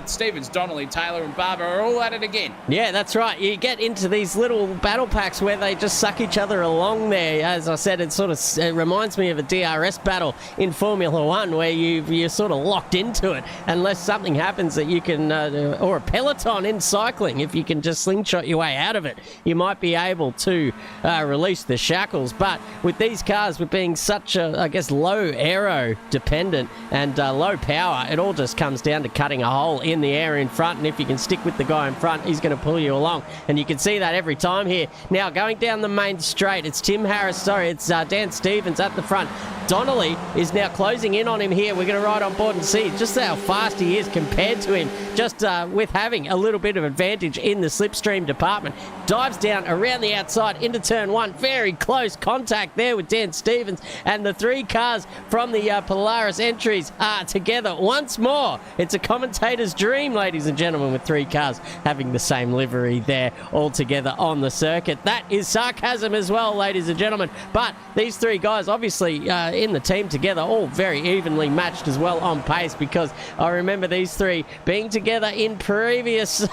Stevens, Donnelly, Taylor, and Barber are all at it again. Yeah, that's right. You get into these little battle packs where they just suck each other along there. As I said, it reminds me of a DRS battle in Formula One where you're sort of locked into it unless something happens that you can, or a peloton in cycling, if you can just slingshot your way out of it, you might be able to release the shackles. But with these cars, with being such I guess, low aero dependent and low power, it all just comes down to cutting a hole in the air in front, and if you can stick with the guy in front, he's going to pull you along, and you can see that every time here. Now going down the main straight, it's Dan Stevens at the front. Donnelly is now closing in on him here. We're going to ride on board and see just how fast he is compared to him, just with having a little bit of advantage in the slipstream department. Dives down around the outside into turn one. Very close contact there with Dan Stevens, and the 3 cars from the Polaris entries are together once more. It's a commentator's dream, ladies and gentlemen, with 3 cars having the same livery there all together on the circuit. That is sarcasm as well, ladies and gentlemen. But these 3 guys, obviously, in the team together, all very evenly matched as well on pace, because I remember these 3 being together in previous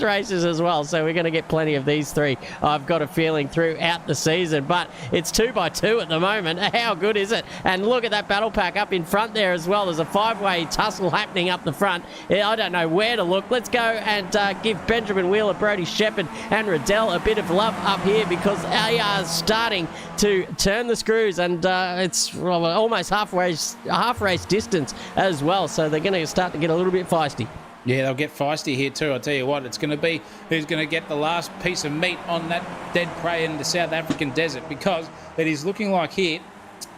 races as well. So we're going to get plenty of these 3, I've got a feeling, throughout the season. But it's 2x2 at the moment. How good is it? And look at that battle pack up in front there as well. There's a 5-way tussle happening up the front. I don't know where to look. Let's go and give Benjamin Wheeler, Brody Shepherd and Riddell a bit of love up here, because they are starting to turn the screws, and it's almost half race distance as well. So they're going to start to get a little bit feisty. Yeah, they'll get feisty here too. I'll tell you what, it's going to be who's going to get the last piece of meat on that dead prey in the South African desert, because it is looking like here,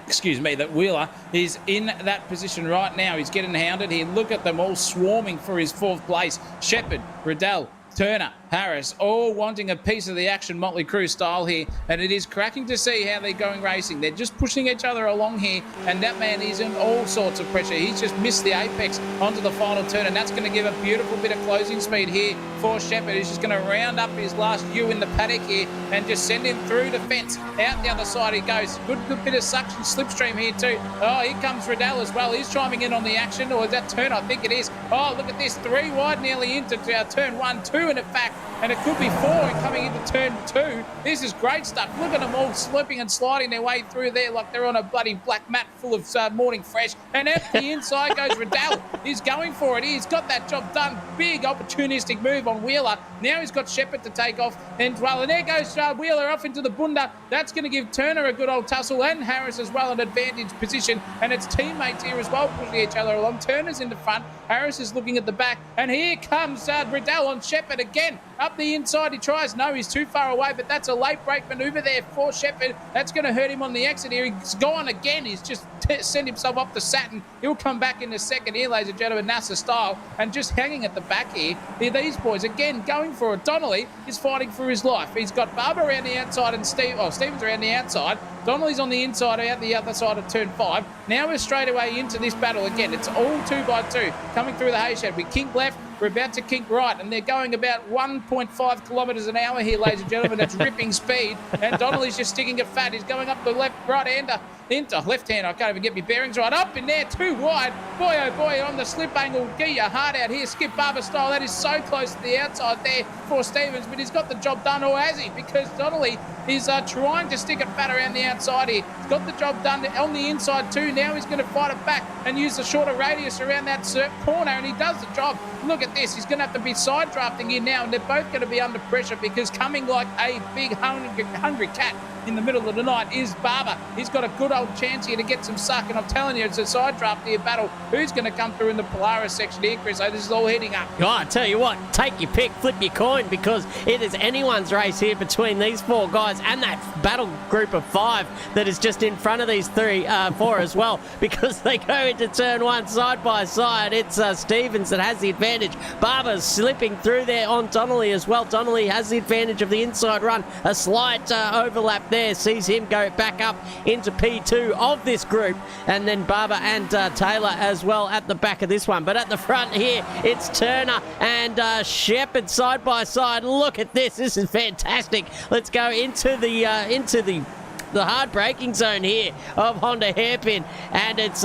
that Wheeler is in that position right now. He's getting hounded here. Look at them all swarming for his 4th place. Shepherd, Riddell, Turner, Harris, all wanting a piece of the action Motley Crue style here, and it is cracking to see how they're going racing. They're just pushing each other along here, and that man is in all sorts of pressure. He's just missed the apex onto the final turn, and that's going to give a beautiful bit of closing speed here for Shepherd. He's just going to round up his last ewe in the paddock here and just send him through the fence. Out the other side he goes. Good bit of suction slipstream here too. Oh, here comes Riddell as well. He's chiming in on the action, or is that turn? I think it is. Oh, look at this. 3 wide nearly into turn 1, 2 in fact, and it could be 4 and coming into turn 2. This is great stuff. Look at them all slipping and sliding their way through there like they're on a bloody black mat full of morning fresh. And at the inside goes Riddell. He's going for it. He's got that job done. Big opportunistic move on Wheeler. Now he's got Shepherd to take off. And there goes Wheeler off into the bunda. That's going to give Turner a good old tussle and Harris as well an advantage position. And it's teammates here as well pushing each other along. Turner's in the front. Harris is looking at the back. And here comes Riddell on Shepherd again. Up the inside he tries. No, he's too far away, but that's a late break manoeuvre there for Shepherd. That's going to hurt him on the exit here. He's gone again. He's just sent himself off the Saturn. He'll come back in a second here, ladies and gentlemen, NASA style, and just hanging at the back here. These boys, again, going for it. Donnelly is fighting for his life. He's got Barber around the outside and Stevens around the outside. Donnelly's on the inside, out the other side of turn 5. Now we're straight away into this battle again. It's all 2 by 2 coming through the hay shed. We kink left, we're about to kink right, and they're going about 1.5 kilometres an hour here, ladies and gentlemen. That's ripping speed, and Donnelly's just sticking it fat. He's going up the right-hander, into left-hand. I can't even get my bearings right. Up in there, too wide. Boy, oh boy, on the slip angle. Get your heart out here. Skip Barber style. That is so close to the outside there for Stevens, but he's got the job done, or has he? Because Donnelly is trying to stick it fat around the outside here. He's got the job done on the inside too. Now he's going to fight it back and use the shorter radius around that corner, and he does the job. Look at this. He's going to have to be side drafting in now, and they're both going to be under pressure because coming like a big hungry cat in the middle of the night is Barber. He's got a good old chance here to get some suck, and I'm telling you, it's a side draft here battle. Who's going to come through in the Polaris section here, Chris? So this is all heading up. Oh, I tell you what, take your pick, flip your coin, because it is anyone's race here between these 4 guys and that battle group of 5 that is just in front of these 4 as well, because they go into turn 1 side by side. It's Stevens that has the advantage. Barber's slipping through there on Donnelly as well. Donnelly has the advantage of the inside run. A slight overlap there sees him go back up into P2 of this group, and then Barber and Taylor as well at the back of this one. But at the front here, it's Turner and Shepherd side by side. Look at this. This is fantastic. Let's go into the hard braking zone here of Honda Hairpin, and it's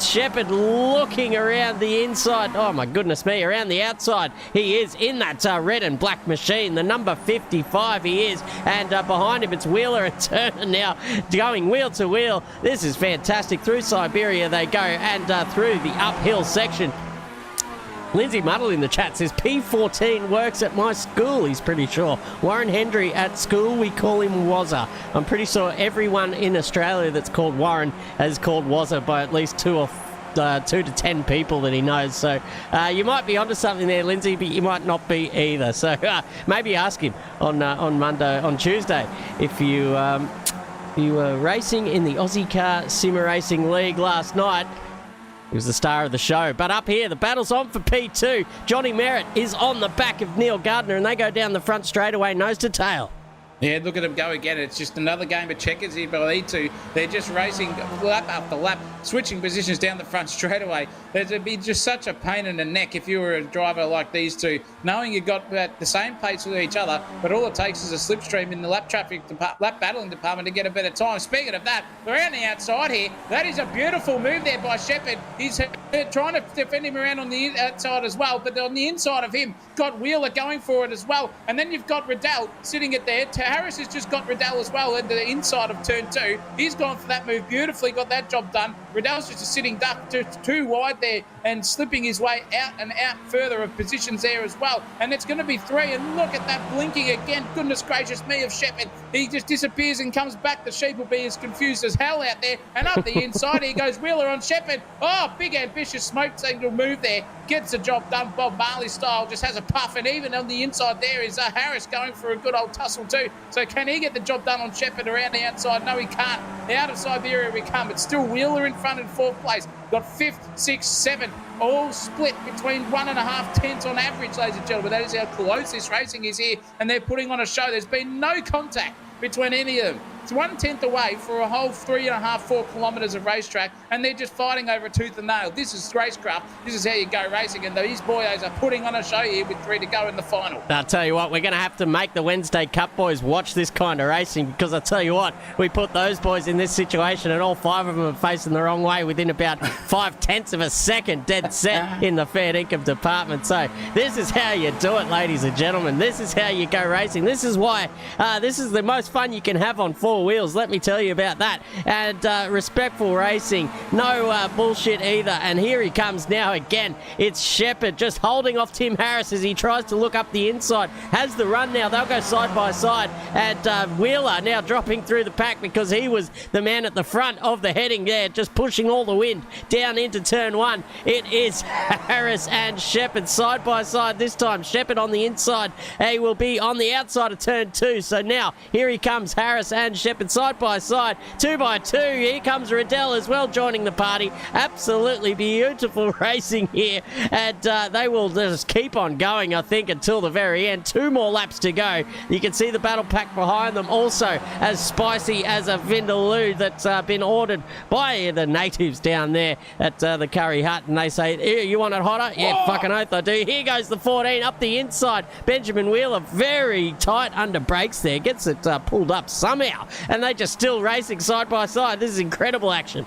Shepherd looking around the inside. Oh my goodness me, around the outside he is in that red and black machine, the number 55 he is, and behind him it's Wheeler and Turner now going wheel to wheel. This is fantastic. Through Siberia they go, and through the uphill section. Lindsay Muddle in the chat says P14 works at my school, he's pretty sure. Warren Hendry at school, we call him Wazza. I'm pretty sure everyone in Australia that's called Warren has called Wazza by at least 2 to 10 people that he knows. So you might be onto something there, Lindsay, but you might not be either. So maybe ask him on Tuesday if you were racing in the Ozicar Sim Racing League last night. He was the star of the show. But up here, the battle's on for P2. Johnny Merritt is on the back of Neil Gardner, and they go down the front straightaway, nose to tail. Yeah, look at them go again. It's just another game of checkers here by these 2. They're just racing lap after lap, switching positions down the front straightaway. It'd be just such a pain in the neck if you were a driver like these 2, knowing you've got the same pace with each other, but all it takes is a slipstream in the lap battling department to get a better time. Speaking of that, around the outside here, that is a beautiful move there by Shepherd. He's trying to defend him around on the outside as well, but on the inside of him, got Wheeler going for it as well. And then you've got Riddell sitting at there. Harris has just got Riddell as well into the inside of turn 2. He's gone for that move beautifully, got that job done. Riddell's just a sitting duck too wide there and slipping his way out and out further of positions there as well. And it's going to be 3. And look at that blinking again. Goodness gracious me of Shepherd. He just disappears and comes back. The sheep will be as confused as hell out there. And up the inside here goes Wheeler on Shepherd. Oh, big ambitious smoke signal move there. Gets the job done Bob Marley style. Just has a puff. And even on the inside there is Harris going for a good old tussle too. So can he get the job done on Shepherd around the outside? No, he can't. Out of Siberia we come. It's still Wheeler in front in 4th place. Got 5th, 6th, 7th, all split between 1.5 tenths on average, ladies and gentlemen. That is how close this racing is here, and they're putting on a show. There's been no contact between any of them. It's 1/10 away for a whole 3.5, 4 kilometres of racetrack, and they're just fighting over a tooth and nail. This is racecraft. This is how you go racing, and these boyos are putting on a show here with 3 to go in the final. I'll tell you what, we're going to have to make the Wednesday Cup boys watch this kind of racing, because I'll tell you what, we put those boys in this situation and all 5 of them are facing the wrong way within about 5/10 of a second, dead set in the fair income department. So this is how you do it, ladies and gentlemen. This is how you go racing. This is why this is the most fun you can have on 4 wheels, let me tell you about that. And respectful racing, no bullshit either. And here he comes now again. It's Shepherd just holding off Tim Harris as he tries to look up the inside. Has the run now. They'll go side by side. And Wheeler now dropping through the pack because he was the man at the front of the heading there, just pushing all the wind down into turn 1. It is Harris and Shepherd side by side this time. Shepherd on the inside. He will be on the outside of turn 2. So now here he comes, Harris and Shepherd side by side, 2 by 2. Here comes Riddell as well joining the party. Absolutely beautiful racing here, and they will just keep on going, I think, until the very end. 2 more laps to go. You can see the battle pack behind them, also as spicy as a Vindaloo that's been ordered by the natives down there at the Curry Hut, and they say, you want it hotter? Yeah, fucking oath I do. Here goes the 14 up the inside. Benjamin Wheeler very tight under brakes there, gets it pulled up somehow, and they just still racing side by side. This is incredible action.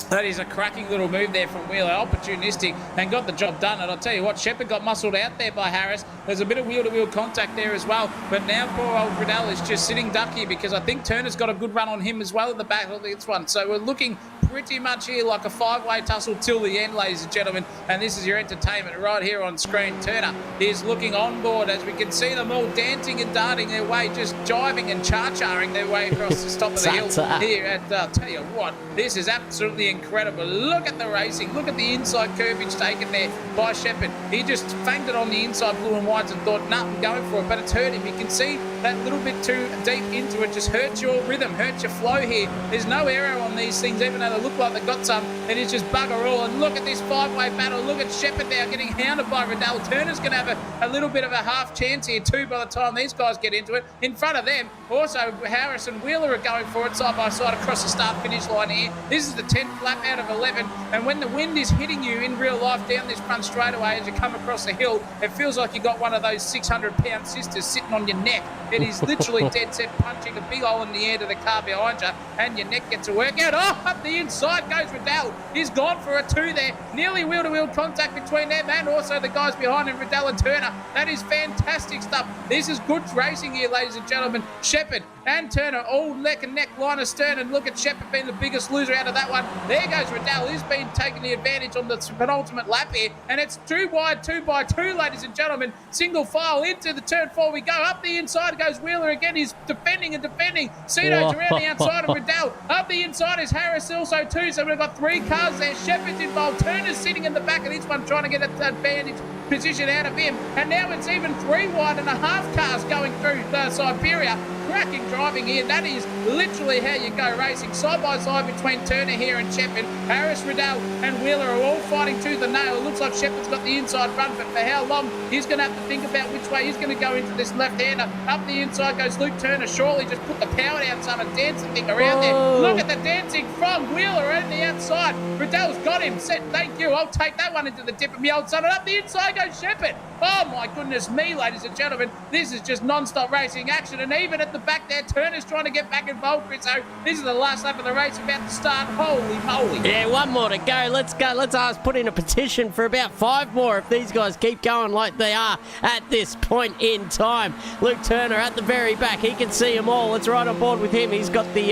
That is a cracking little move there from Wheeler, opportunistic, and got the job done. And I'll tell you what, Shepherd got muscled out there by Harris. There's a bit of wheel-to-wheel contact there as well. But now poor old Riddell is just sitting ducky because I think Turner's got a good run on him as well at the back of this one. So we're looking pretty much here like a 5-way tussle till the end, ladies and gentlemen. And this is your entertainment right here on screen. Turner is looking on board as we can see them all dancing and darting their way, just jiving and char-charring their way across the top of the hill here. And I'll tell you what, this is absolutely incredible. Look at the racing. Look at the inside curvage taken there by Shepherd. He just fanged it on the inside blue and whites and thought, nah, I'm going for it. But it's hurt him. You can see that little bit too deep into it just hurts your rhythm, hurts your flow here. There's no arrow on these things, even though they look like they've got some. It is just bugger all. And look at this 5-way battle. Look at Shepherd now getting hounded by Riddell. Turner's going to have a little bit of a half chance here too by the time these guys get into it. In front of them, also Harris and Wheeler are going for it side by side across the start-finish line here. This is the 10th lap out of 11, and when the wind is hitting you in real life down this front straightaway as you come across the hill, it feels like you got one of those 600-pound sisters sitting on your neck. It is literally dead set punching a big hole in the air to the car behind you, and your neck gets a workout. Oh, up the inside goes Riddell. He's gone for a 2 there. Nearly wheel-to-wheel contact between them and also the guys behind him, Riddell and Turner. That is fantastic stuff. This is good racing here, ladies and gentlemen. Shepherd and Turner all neck and neck, line astern, and look at Shepherd being the biggest loser out of that one. There goes Riddell. He's been taking the advantage on the penultimate lap here, and it's 2 wide, 2 by 2, ladies and gentlemen. Single file into the turn 4 we go. Up the inside goes Wheeler again. He's defending and defending. Pseudo's around the outside of Riddell. Up the inside is Harris also too, so we've got 3 cars there. Shepherd's involved. Turner's sitting in the back of this one trying to get an advantage position out of him, and now it's even 3 wide and a half cars going through the Siberia. Cracking driving here. That is literally how you go racing. Side by side between Turner here and Shepherd. Harris, Riddell and Wheeler are all fighting tooth and nail. It looks like Shepherd's got the inside run, but for how long? He's going to have to think about which way he's going to go into this left-hander. Up the inside goes Luke Turner. Surely just put the power down, son, and dance the thing around there. Look at the dancing from Wheeler on the outside. Riddell's got him. Said, thank you. I'll take that one into the dip of me old son. And up the inside goes Shepherd. Oh, my goodness me, ladies and gentlemen. This is just non-stop racing action. And even at the back there, Turner's trying to get back involved, Chris. So this is the last lap of the race about to start. Holy moly. Yeah, 1 more to go. Let's go. Let's put in a petition for about 5 more if these guys keep going like they are at this point in time. Luke Turner at the very back. He can see them all. Let's ride on board with him. He's got the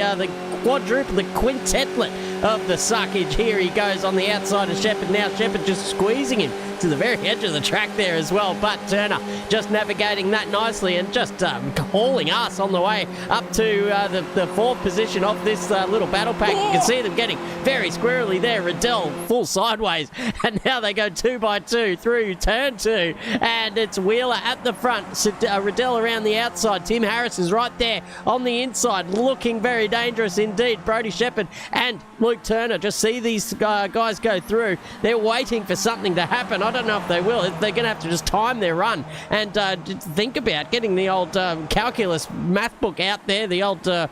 quadruple, the quintetlet of the suckage. Here he goes on the outside of Shepherd now. Shepherd just squeezing him to the very edge of the track there as well. But Turner just navigating that nicely and just hauling us on the way up to the fourth position of this little battle pack. You can see them getting very squirrely there. Riddell full sideways, and now they go 2 by 2 through turn 2, and it's Wheeler at the front, Riddell around the outside. Tim Harris is right there on the inside, looking very dangerous indeed. Brodie Shepherd and Luke Turner just see these guys go through. They're waiting for something to happen. I don't know if they will. They're going to have to just time their run and think about getting the old calculus math book out there, the old the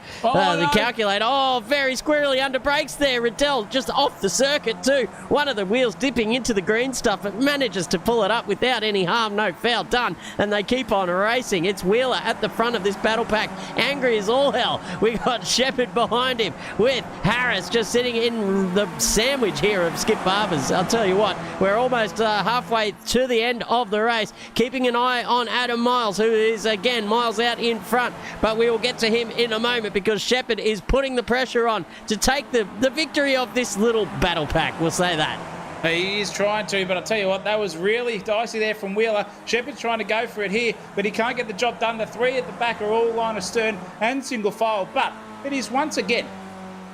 calculator. Oh, very squirrely under brakes there. Riddell just off the circuit too. One of the wheels dipping into the green stuff. It manages to pull it up without any harm, no foul done, and they keep on racing. It's Wheeler at the front of this battle pack, angry as all hell. We got Shepherd behind him with Harris just sitting in the sandwich here of Skip Barber's. I'll tell you what, we're almost halfway to the end of the race, keeping an eye on Adam Miles, who is again miles out in front, but we will get to him in a moment because Shepherd is putting the pressure on to take the victory of this little battle pack. We'll say that. He is trying to, but I'll tell you what, that was really dicey there from Wheeler. Shepherd's trying to go for it here, but he can't get the job done. The three at the back are all line astern and single file, but it is once again,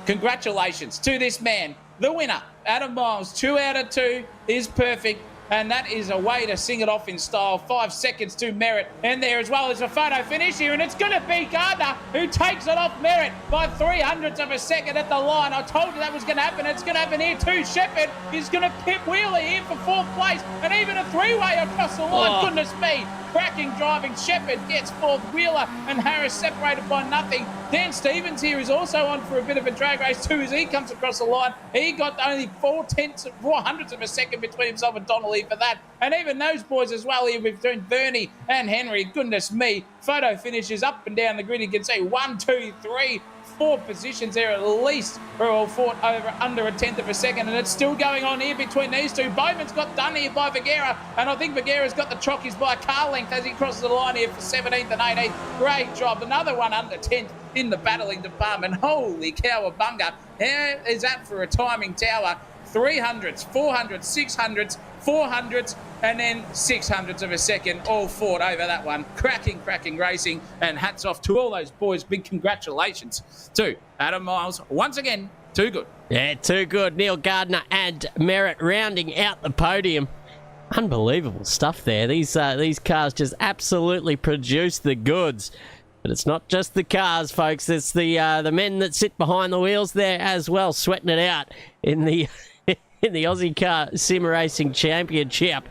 congratulations to this man, the winner, Adam Miles. 2 out of 2 is perfect. And that is a way to sing it off in style. 5 seconds to Merritt. And there as well is a photo finish here. And it's going to be Gardner who takes it off Merritt by 300ths of a second at the line. I told you that was going to happen. It's going to happen here too. Shepherd is going to pip Wheeler here for 4th place. And even a 3-way across the line. Goodness me. Cracking driving. Shepherd gets 4th. Wheeler and Harris separated by nothing. Dan Stevens here is also on for a bit of a drag race too as he comes across the line. He got only 400ths of a second between himself and Donnelly for that. And even those boys as well here between Bernie and Henry. Goodness me. Photo finishes up and down the grid. You can see 1, 2, 3, 4 positions there at least are all fought over under a 10th of a second, and it's still going on here between these two. Bowman's got done here by Vergara, and I think Vergara's got the chockies by a car length as he crosses the line here for 17th and 18th. Great job. Another one under 10th in the battling department. Holy cowabunga. How is that for a timing tower? 300ths, 400ths, 600ths, 400ths, and then 600ths of a second, all fought over that one. Cracking racing, and hats off to all those boys. Big congratulations to Adam Miles. Once again, too good. Yeah, too good. Neil Gardner and Merritt rounding out the podium. Unbelievable stuff there. These cars just absolutely produce the goods. But it's not just the cars, folks. It's the men that sit behind the wheels there as well, sweating it out in the in the Ozicar Sim Racing Championship.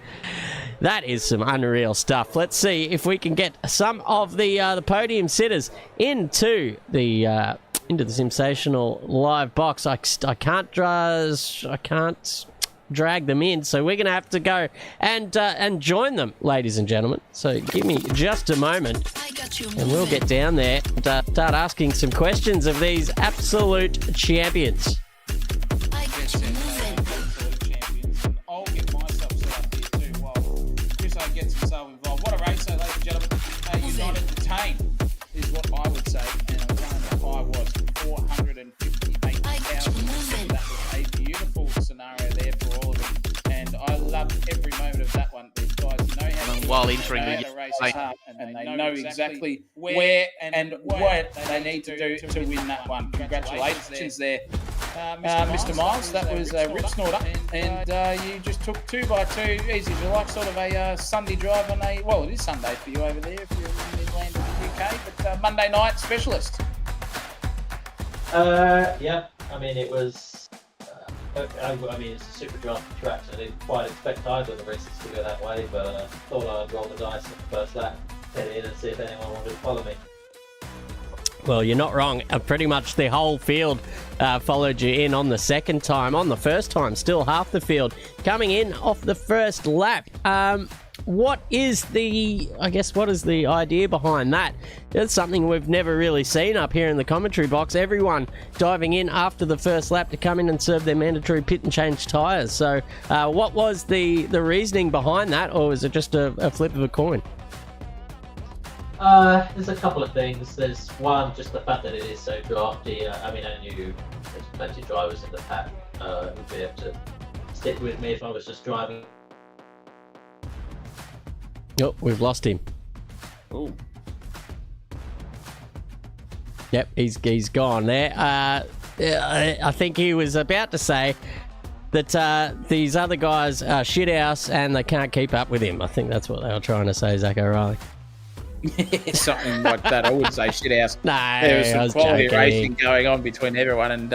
That is some unreal stuff. Let's see if we can get some of the podium sitters into the sensational live box. I can't drag them in, so we're going to have to go and join them, ladies and gentlemen. So give me just a moment, and we'll get down there and start asking some questions of these absolute champions. I'll get myself set up here too while Chris gets himself involved. What a race, though, ladies and gentlemen. You're not entertained, is what I would say. And the high was 458,000. That was a beautiful scenario there for all of them. And I loved every moment of that one. These guys know how to while entering the race is hard, and they know exactly where and what they need to do to win that one. Congratulations there. Mr. Miles, that was a rip snorter, and you just took 2 by 2 easy. You like sort of a Sunday drive on a, well, it is Sunday for you over there if you're in the land of the UK, but Monday night specialist. Yeah, I mean, it was, I mean, it's a super drafty track, so I didn't quite expect either of the races to go that way, but I thought I'd roll the dice at the first lap, head in and see if anyone wanted to follow me. Well, you're not wrong. Pretty much the whole field followed you in on the second time. On the first time, still half the field coming in off the first lap. What is the idea behind that? It's something we've never really seen up here in the commentary box. Everyone diving in after the first lap to come in and serve their mandatory pit and change tyres. So what was the reasoning behind that, or was it just a flip of a coin? There's a couple of things. There's one, just the fact that it is so drafty. I mean, I knew there's plenty of drivers in the pack who'd be able to stick with me if I was just driving Oh, we've lost him. Ooh. Yep, he's gone there. I think he was about to say that these other guys are shithouse and they can't keep up with him. I think that's what they were trying to say, Zach O'Reilly. Something like that. I would say shithouse. No, there was some quality joking. racing going on between everyone, and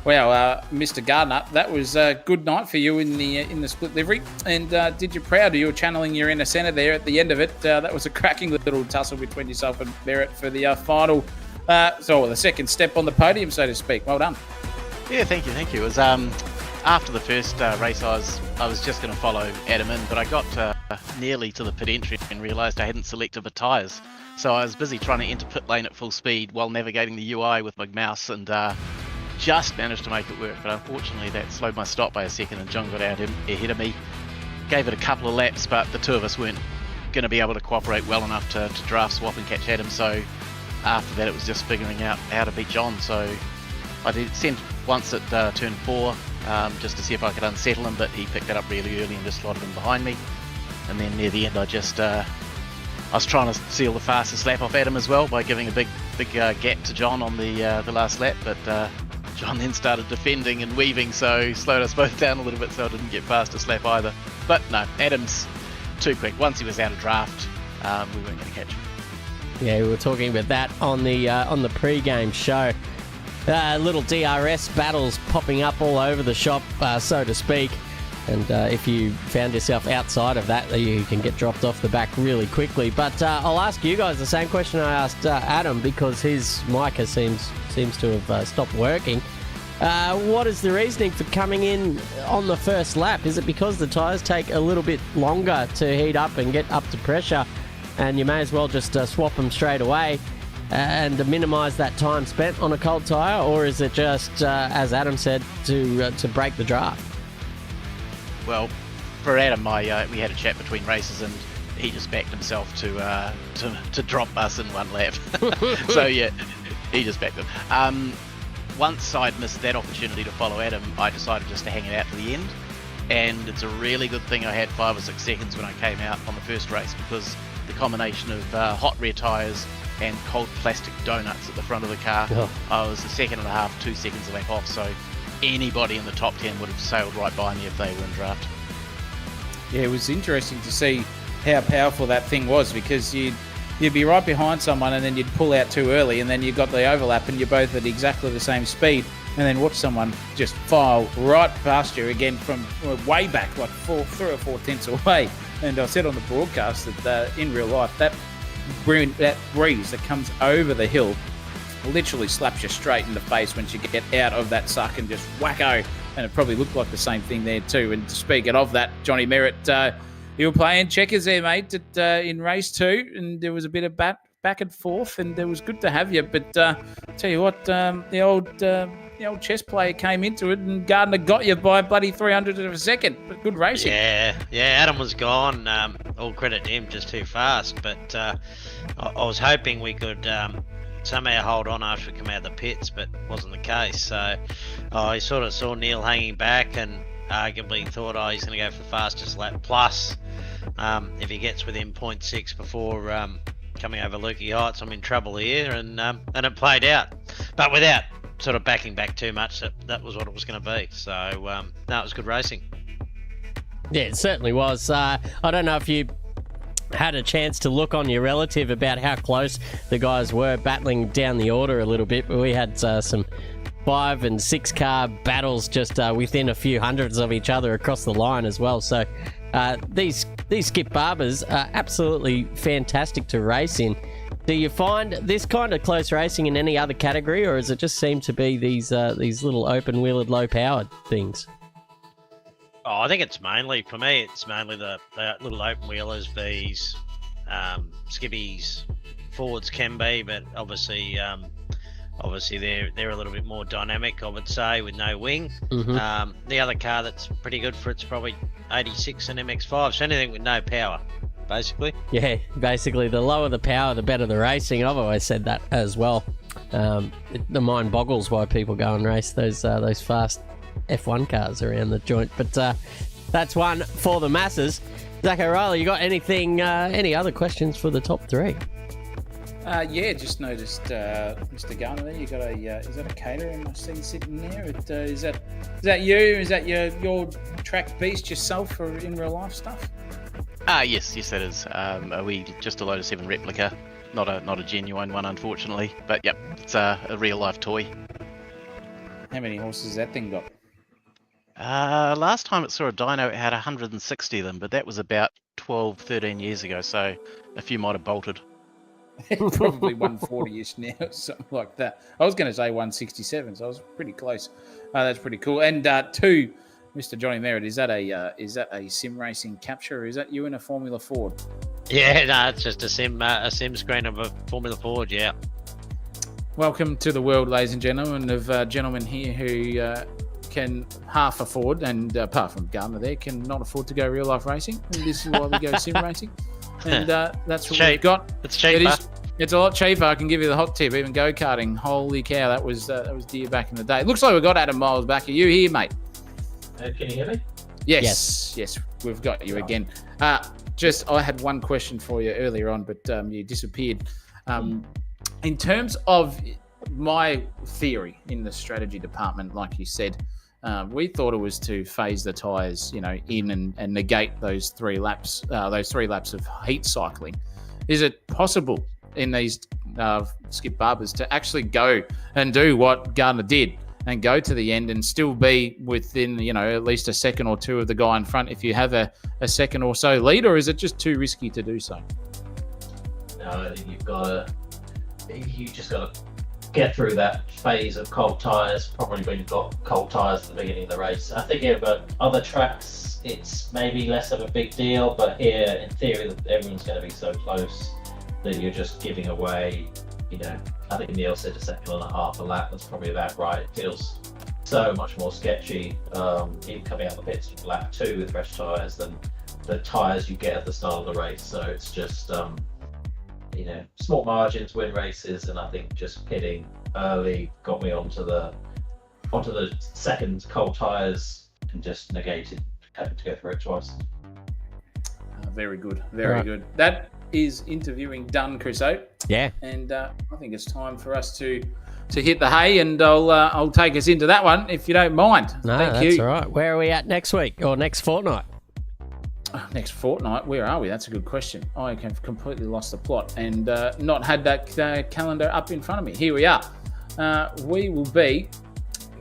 Mr. Gardner, that was a good night for you in the split livery, and did you proud. You were channeling your inner centre there at the end of it. That was a cracking little tussle between yourself and Barrett for the final. The second step on the podium, so to speak. Well done. Yeah, thank you. It was after the first race, I was just going to follow Adam in, but I got nearly to the pit entry and realised I hadn't selected the tyres. So I was busy trying to enter pit lane at full speed while navigating the UI with my mouse, and just managed to make it work. But unfortunately, that slowed my stop by a second, and John got out ahead of me. Gave it a couple of laps, but the two of us weren't going to be able to cooperate well enough to draft swap and catch Adam. So after that, it was just figuring out how to beat John. So I did send once at turn 4 just to see if I could unsettle him, but he picked that up really early and just slotted him behind me. And then near the end, I was trying to seal the fastest lap off Adam as well by giving a big gap to John on the last lap, but John then started defending and weaving, so slowed us both down a little bit, so I didn't get fastest lap either. But no, Adam's too quick. Once he was out of draft, we weren't going to catch him. Yeah, we were talking about that on the pre-game show. Little DRS battles popping up all over the shop, so to speak. And if you found yourself outside of that, you can get dropped off the back really quickly. But I'll ask you guys the same question I asked Adam, because his mic seems to have stopped working. What is the reasoning for coming in on the first lap? Is it because the tyres take a little bit longer to heat up and get up to pressure, and you may as well just swap them straight away and minimise that time spent on a cold tyre? Or is it just, as Adam said, to break the draft? Well, for Adam, we had a chat between races, and he just backed himself to drop us in one lap. So yeah, he just backed him. Once I'd missed that opportunity to follow Adam, I decided just to hang it out to the end. And it's a really good thing I had 5 or 6 seconds when I came out on the first race, because the combination of hot rear tyres and cold plastic donuts at the front of the car, I was a second and a half, 2 seconds a lap off. So anybody in the top 10 would have sailed right by me if they were in draft. Yeah, it was interesting to see how powerful that thing was, because you'd be right behind someone and then you'd pull out too early, and then you got the overlap and you're both at exactly the same speed, and then watch someone just file right past you again from way back, like 3 or 4 tenths away. And I said on the broadcast that in real life, that breeze that comes over the hill literally slaps you straight in the face once you get out of that suck, and just wacko. And it probably looked like the same thing there too. And speaking of that, Johnny Merritt, you were playing checkers there, mate, in race 2, and there was a bit of back and forth, and it was good to have you. But tell you what, the old chess player came into it, and Gardner got you by bloody 300 of a second. But good racing. Yeah, Adam was gone. All credit to him, just too fast. But I was hoping we could somehow hold on after we come out of the pits, but wasn't the case. So I sort of saw Neil hanging back and arguably thought, he's going to go for the fastest lap. Plus, if he gets within 0.6 before coming over Lukey Heights, I'm in trouble here, and it played out. But without sort of backing back too much, that was what it was going to be. So, no, it was good racing. Yeah, it certainly was. I don't know if you had a chance to look on your relative about how close the guys were battling down the order a little bit, but we had some 5 and 6 car battles just within a few hundreds of each other across the line as well. So these Skip Barbers are absolutely fantastic to race in. Do you find this kind of close racing in any other category, or does it just seem to be these little open-wheeled, low-powered things? Oh, I think it's mainly, for me, it's mainly the little open wheelers, these skippies, Fords can be, but obviously they're a little bit more dynamic, I would say, with no wing. Mm-hmm. The other car that's pretty good for it's probably 86 and MX-5, so anything with no power, basically. Yeah, basically, the lower the power, the better the racing. I've always said that as well. The mind boggles why people go and race those fast F1 cars around the joint, but that's one for the masses. Zach O'Reilly, you got anything? Any other questions for the top three? Yeah, just noticed, Mr. Garner there. You got a is that a caterer I see sitting there? Is that you? Is that your track beast yourself or in real life stuff? Yes, that is. We just a load of 7 replica, not a genuine one, unfortunately. But yep, it's a real life toy. How many horses has that thing got? Last time it saw a dyno, it had 160 of them, but that was about 12, 13 years ago. So a few might have bolted. Probably 140-ish now, something like that. I was going to say 167, so I was pretty close. That's pretty cool. And two, Mr. Johnny Merritt, is that a sim racing capture, or is that you in a Formula Ford? Yeah, no, it's just a sim screen of a Formula Ford. Yeah. Welcome to the world, ladies and gentlemen, of gentlemen here who can half afford, and apart from Gardner there, cannot afford to go real life racing. And this is why we go sim racing. And that's what we've got. It's cheaper. It's a lot cheaper. I can give you the hot tip. Even go-karting. Holy cow, that was dear back in the day. It looks like we've got Adam Miles back. Are you here, mate? Can you hear me? Yes, we've got you again. I had one question for you earlier on, but you disappeared. In terms of my theory in the strategy department, like you said, we thought it was to phase the tyres, in and negate those 3 laps of heat cycling. Is it possible in these skip Barbers to actually go and do what Gardner did and go to the end and still be within, at least a second or two of the guy in front if you have a second or so lead, or is it just too risky to do so? No, I think you just got to get through that phase of cold tyres, probably when you've got cold tyres at the beginning of the race. I think but other tracks, it's maybe less of a big deal, but here, in theory, everyone's going to be so close that you're just giving away, I think Neil said 1.5 seconds a lap. That's probably about right. It feels so much more sketchy, even coming out of the pits from lap 2 with fresh tyres than the tyres you get at the start of the race. So it's just, small margins win races, and I think just pitting early got me onto the second cold tyres and just negated having to go through it twice. Very good, very good. That is interviewing done, Chriso. Yeah. And I think it's time for us to hit the hay, and I'll take us into that one if you don't mind. No, Thank that's you. all right. Where are we at next week or next fortnight? Next fortnight, where are we? That's a good question. I have completely lost the plot and not had that calendar up in front of me. Here we are. We will be.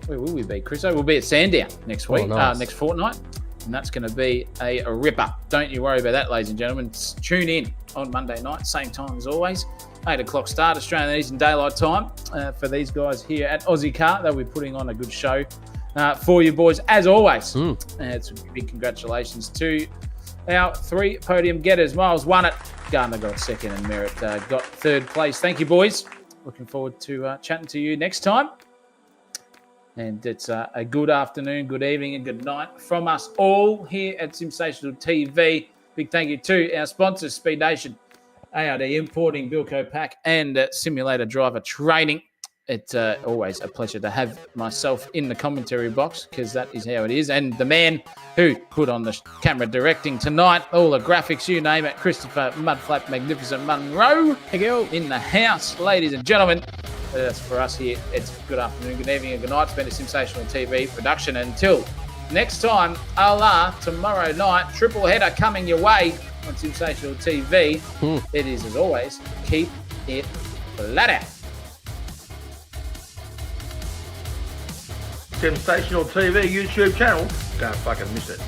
Where will we be, Chris? We'll be at Sandown next week, nice. Next fortnight, and that's going to be a ripper. Don't you worry about that, ladies and gentlemen. Tune in on Monday night, same time as always, 8 o'clock start, Australian Eastern Daylight Time, for these guys here at Ozicar. They'll be putting on a good show for you boys, as always. It's a big congratulations to our 3 podium getters. Miles won it. Gardner got second, and Merritt got third place. Thank you, boys. Looking forward to chatting to you next time. And it's a good afternoon, good evening, and good night from us all here at Sensational TV. Big thank you to our sponsors, Speed Nation, ARD Importing, Bilco Pack, and Simulator Driver Training. It's always a pleasure to have myself in the commentary box, because that is how it is. And the man who put on the camera directing tonight, all the graphics, you name it, Christopher Mudflap Magnificent Munro in the house, ladies and gentlemen. That's for us here. It's good afternoon, good evening, and good night. It's been a Sensational TV production. Until next time, tomorrow night, triple header coming your way on Sensational TV. It is, as always, keep it flat out. Sensational TV YouTube channel. Don't fucking miss it.